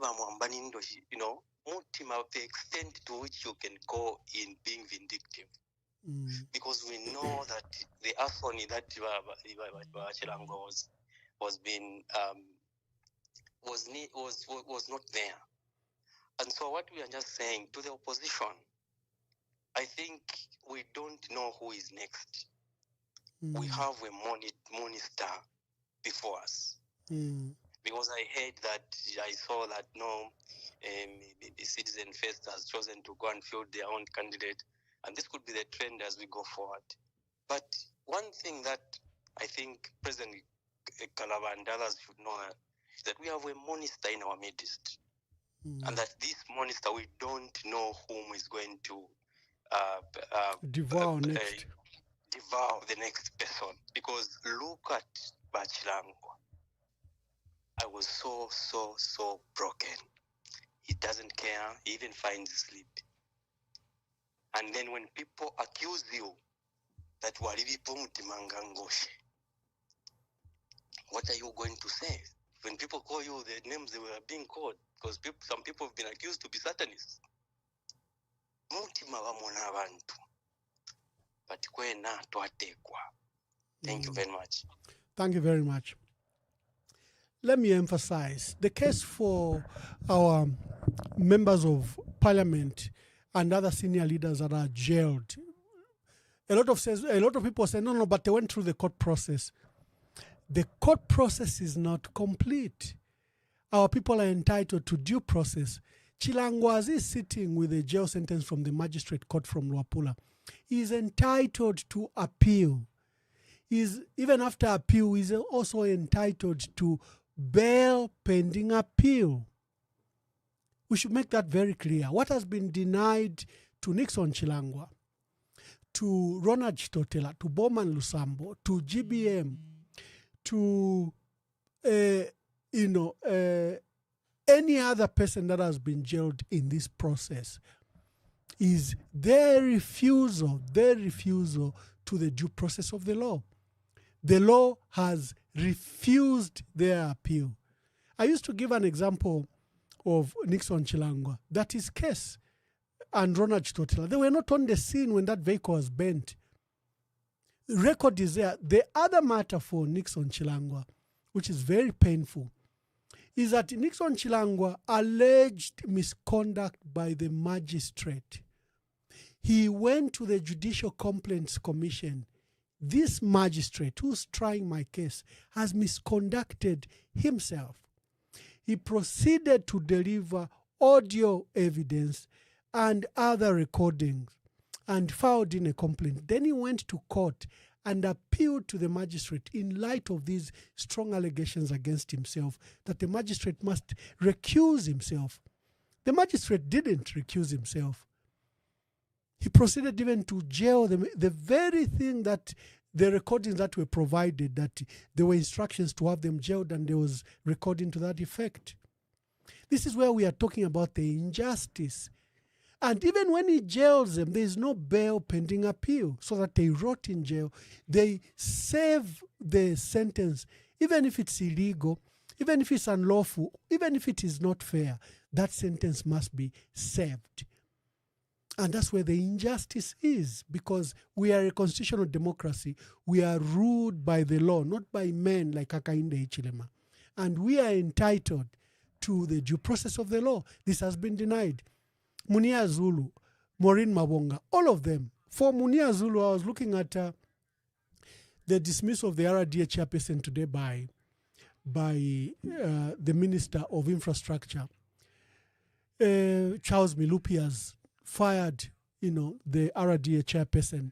mutima, the extent to which you can go in being vindictive. Because we know that the agony that Chilango was not there. And so what we are just saying to the opposition, I think we don't know who is next. We have a monster before us. Because I saw that the Citizen First has chosen to go and field their own candidate. And this could be the trend as we go forward. But one thing that I think President Kalaba and others should know is that we have a monster in our midst. And that this monster, we don't know whom is going to devour next. Devour the next person. Because look at Bachilango. I was so broken. He doesn't care. He even finds sleep. And then when people accuse you that what are you going to say? When people call you the names they were being called, because some people have been accused to be Satanists. Thank you very much. Thank you very much. Let me emphasize the case for our members of parliament and other senior leaders that are jailed. A lot of people say, no, but they went through the court process. The court process is not complete. Our people are entitled to due process. Chilangwazi is sitting with a jail sentence from the magistrate court from Luapula. He is entitled to appeal. Even after appeal, he is also entitled to bail pending appeal. We should make that very clear. What has been denied to Nixon Chilangwa, to Ronald Chitotela, to Bowman Lusambo, to GBM, to any other person that has been jailed in this process is their refusal to the due process of the law. The law has refused their appeal. I used to give an example of Nixon Chilangwa, that his case, and Ronald Chitotela. They were not on the scene when that vehicle was burnt. The record is there. The other matter for Nixon Chilangwa, which is very painful, is that Nixon Chilangwa alleged misconduct by the magistrate. He went to the Judicial Complaints Commission. This magistrate who's trying my case has misconducted himself. He proceeded to deliver audio evidence and other recordings and filed in a complaint. Then he went to court and appealed to the magistrate in light of these strong allegations against himself that the magistrate must recuse himself. The magistrate didn't recuse himself. He proceeded even to jail the very thing that the recordings that were provided, that there were instructions to have them jailed, and there was recording to that effect. This is where we are talking about the injustice. And even when he jails them, there is no bail pending appeal, so that they rot in jail. They save the sentence, even if it's illegal, even if it's unlawful, even if it is not fair, that sentence must be saved. And that's where the injustice is, because we are a constitutional democracy. We are ruled by the law, not by men like Hakainde Hichilema. And we are entitled to the due process of the law. This has been denied. Munia Zulu, Maureen Mabonga, all of them. For Munia Zulu, I was looking at the dismissal of the RDA chairperson today by the Minister of Infrastructure. Charles Milupi has fired, the RDA chairperson.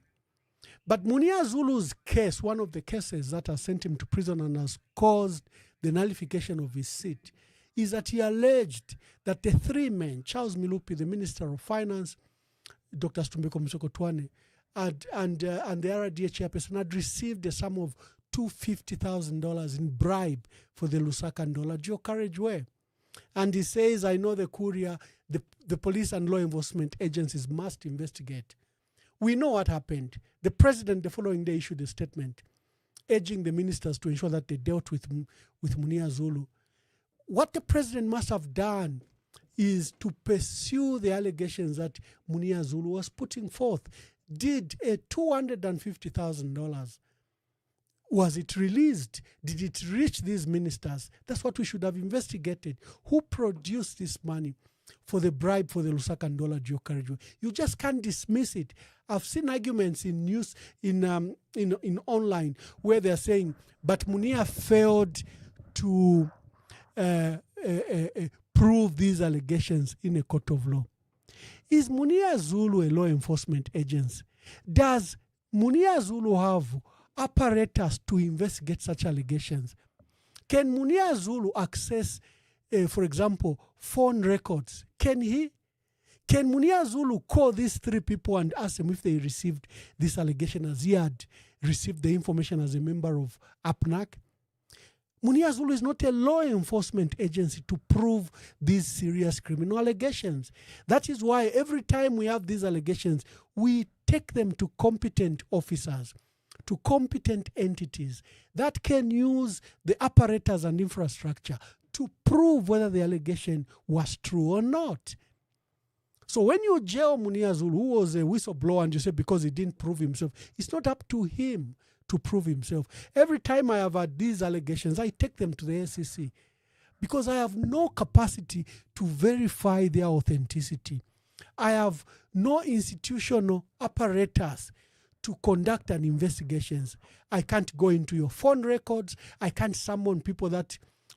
But Munia Zulu's case, one of the cases that has sent him to prison and has caused the nullification of his seat, is that he alleged that the three men, Charles Milupi, the Minister of Finance, Dr. Stumbeko Msokotwane, and the RDA chairperson had received a sum of $250,000 in bribe for the Lusaka and Dollar Geo Carriageway. And he says, I know the courier, the police and law enforcement agencies must investigate. We know what happened. The president the following day issued a statement urging the ministers to ensure that they dealt with Munia Zulu. What the president must have done is to pursue the allegations that Munia Zulu was putting forth. Did a $250,000, was it released? Did it reach these ministers? That's what we should have investigated. Who produced this money for the bribe for the Lusaka and Dollar Geocarriageway? You just can't dismiss it. I've seen arguments in news, in online, where they're saying, but Munia failed to prove these allegations in a court of law. Is Munia Zulu a law enforcement agency? Does Munia Zulu have apparatus to investigate such allegations? Can Munia Zulu access, for example, phone records? Can he? Can Munia Zulu call these three people and ask them if they received this allegation as he had received the information as a member of APNAC? Munia Zulu is not a law enforcement agency to prove these serious criminal allegations. That is why every time we have these allegations, we take them to competent officers, to competent entities that can use the apparatus and infrastructure to prove whether the allegation was true or not. So when you jail Munia Zulu, who was a whistleblower, and you say because he didn't prove himself, it's not up to him to prove himself. Every time I have had these allegations, I take them to the SEC because I have no capacity to verify their authenticity. I have no institutional apparatus to conduct an investigations. I can't go into your phone records. I can't summon people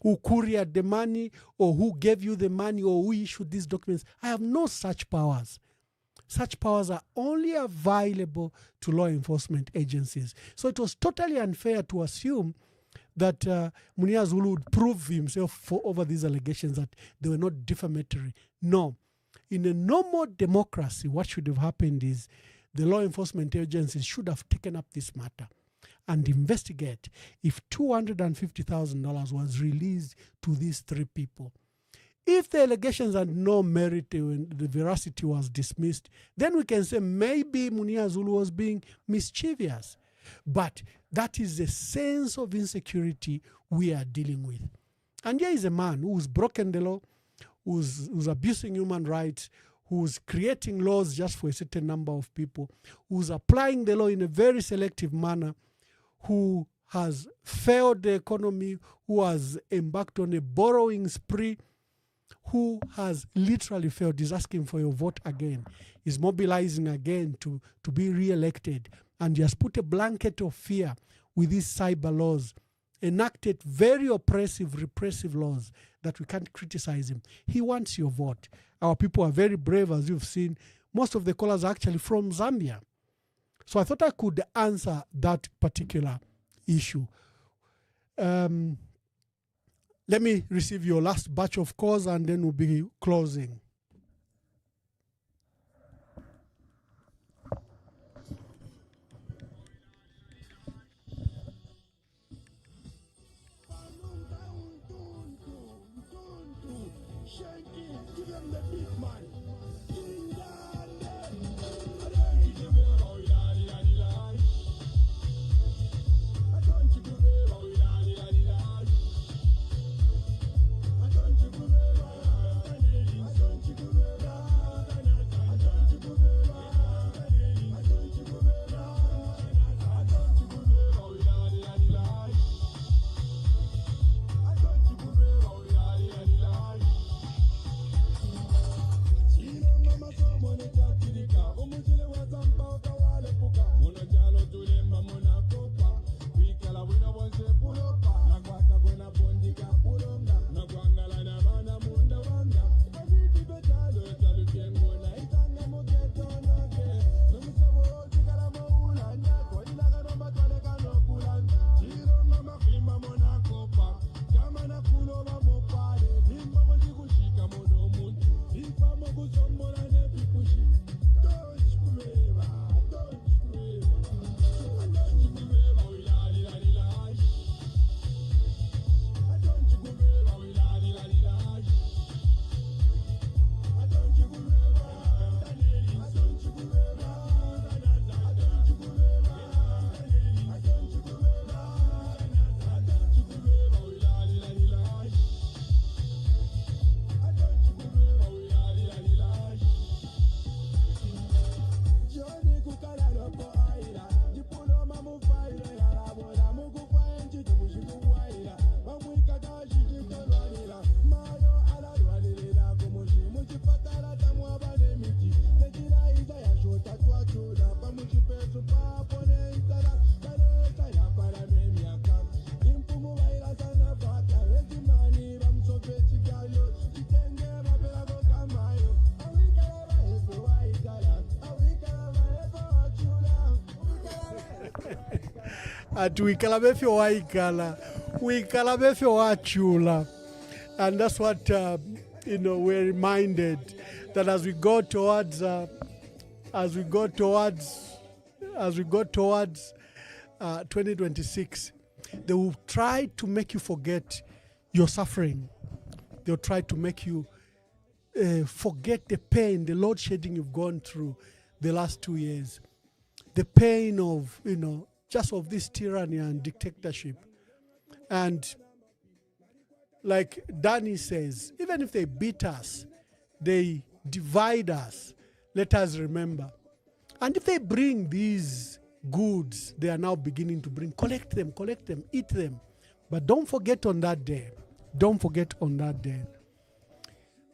who couriered the money or who gave you the money or who issued these documents. I have no such powers. Such powers are only available to law enforcement agencies. So it was totally unfair to assume that Munia Zulu would prove himself over these allegations that they were not defamatory. No. In a normal democracy, what should have happened is the law enforcement agencies should have taken up this matter and investigate if $250,000 was released to these three people. If the allegations had no merit and the veracity was dismissed, then we can say maybe Munia Zulu was being mischievous. But that is the sense of insecurity we are dealing with. And here is a man who's broken the law, who's abusing human rights, who's creating laws just for a certain number of people, who's applying the law in a very selective manner, who has failed the economy, who has embarked on a borrowing spree, who has literally failed, is asking for your vote again, is mobilizing again to be re-elected, and he has put a blanket of fear with these cyber laws, enacted very oppressive, repressive laws that we can't criticize him. He wants your vote. Our people are very brave, as you've seen. Most of the callers are actually from Zambia. So I thought I could answer that particular issue. Let me receive your last batch of calls and then we'll be closing. Ati wikala befyo waikala, wikala befyo wachula. And that's what, we're reminded that as we go towards 2026, they will try to make you forget your suffering. They'll try to make you forget the pain, the load shedding you've gone through the last 2 years. The pain of, just of this tyranny and dictatorship. And like Danny says, even if they beat us, they divide us, let us remember. And if they bring these goods they are now beginning to bring, collect them, eat them. But don't forget on that day. Don't forget on that day.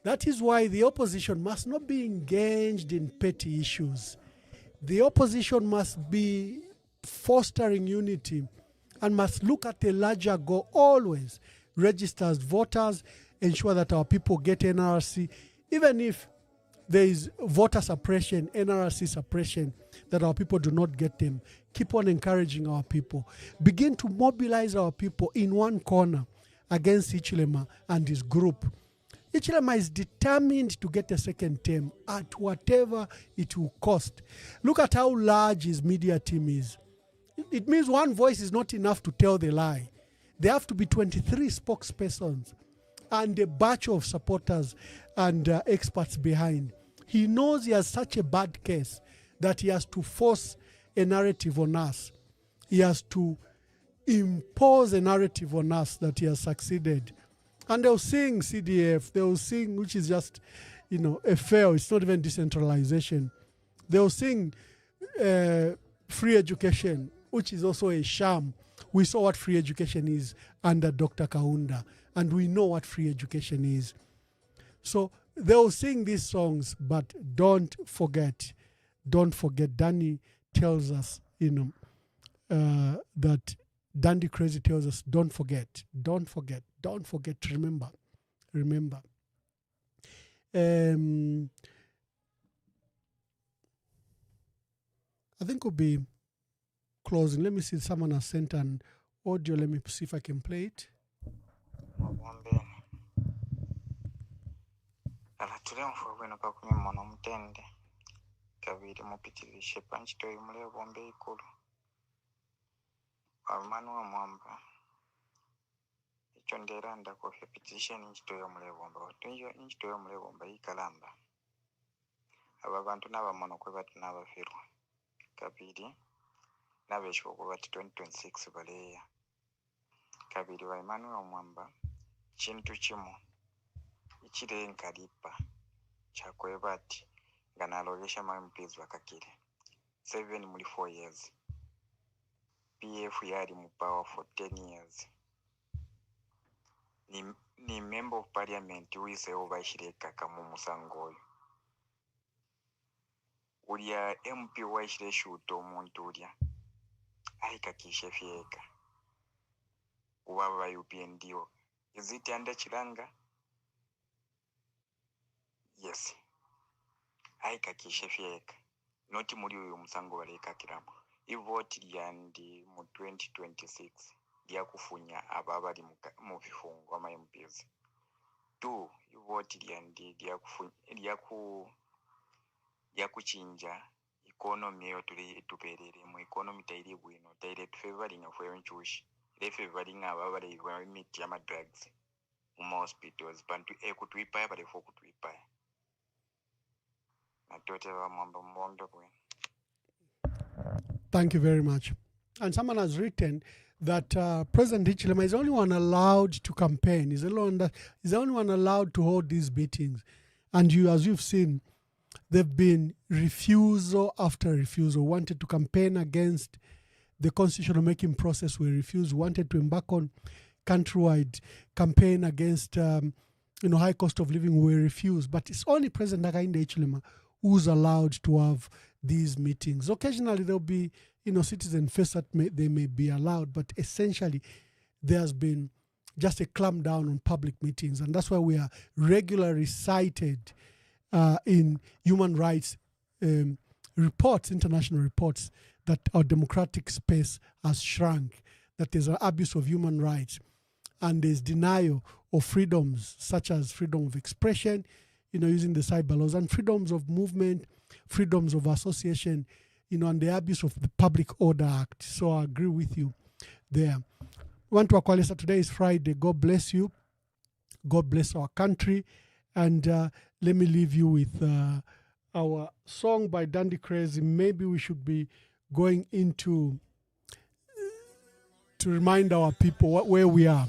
That is why the opposition must not be engaged in petty issues. The opposition must be fostering unity and must look at a larger goal always. Register as voters, ensure that our people get NRC, even if there is voter suppression, NRC suppression, that our people do not get them. Keep on encouraging our people. Begin to mobilize our people in one corner against Hichilema and his group. Hichilema is determined to get a second term at whatever it will cost. Look at how large his media team is. It means one voice is not enough to tell the lie. There have to be 23 spokespersons and a batch of supporters and experts behind. He knows he has such a bad case that he has to force a narrative on us. He has to impose a narrative on us that he has succeeded. And they'll sing CDF, they'll sing, which is just, a fail. It's not even decentralization. They'll sing free education, which is also a sham. We saw what free education is under Dr. Kaunda, and we know what free education is. So they'll sing these songs, but don't forget, Danny tells us, that Dandy Crazy tells us, don't forget, remember. I think we'll be closing. Let me see, someone has sent an audio. Let me see if I can play it. Emmanuel Mwamba ichondera ndako petition inchitoyo mulebomba inchitoyo mulebomba ikalamba aba bantu n'abamono kwe bati n'abafirwa kabiri n'abeshoko bati 2026 baleya kabiri ba Emmanuel Mwamba chintu chimo ichire nkalipa chakwe bati nganalogesha MPs bakakire 7 muri 4 years. PF yari mu power for 10 years. Ni member of parliament wise obashireka kamu musangoyo. Ulia MP washire shuto omuntu ulia. Aikakishe fieka. Ubaba UPNDO. Is it under Chilanga? Yes. Aikakishe fieka. Noti muri uyu musango baleka kiramo. Ivoti lyandi mu 2026 lyakufunya ababali mu bifungo ama MPs. 2 ivoti lyandi lyakuchinja economy yo tuperere mu economy tairi bwino taire favoring of enchushi le favoring ababali wa imiti ama drugs mu hospitals bantu ekutwipa bale fo kutwipa natote ba mwamba mbondo bwe. Thank you very much. And someone has written that President Hichilema is the only one allowed to campaign. He's the only one allowed to hold these meetings. And as you've seen, they've been refusal after refusal. Wanted to campaign against the constitutional making process, we refused. Wanted to embark on countrywide campaign against high cost of living, we refused. But it's only President Hakainde Hichilema who's allowed to have these meetings. Occasionally there'll be, citizen first that they may be allowed, but essentially there's been just a clamp down on public meetings, and that's why we are regularly cited in human rights reports, international reports, that our democratic space has shrunk, that there's an abuse of human rights, and there's denial of freedoms such as freedom of expression, using the cyber laws, and freedoms of movement, freedoms of association, and the abuse of the Public Order Act. So I agree with you there. Want to Akwalesa, today is Friday. God bless you. God bless our country. And let me leave you with our song by Dandy Crazy. Maybe we should be going into to remind our people where we are.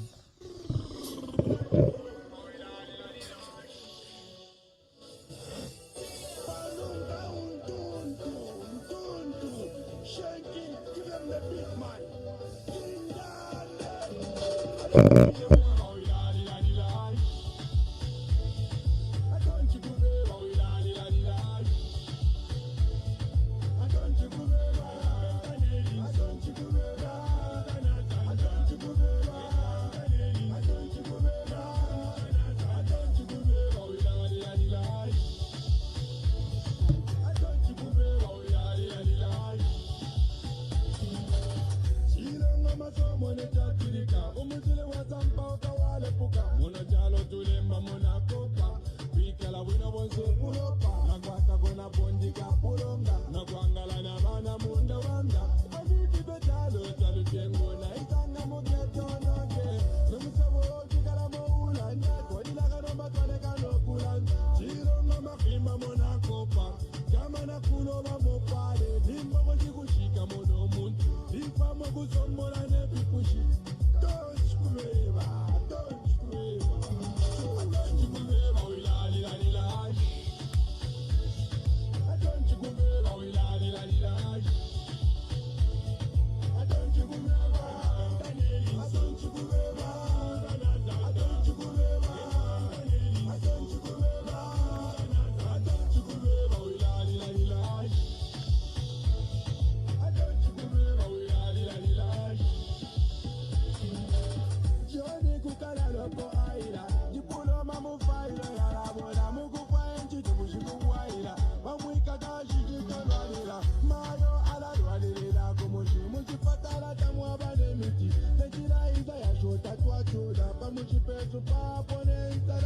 Muchipetro pa ponenta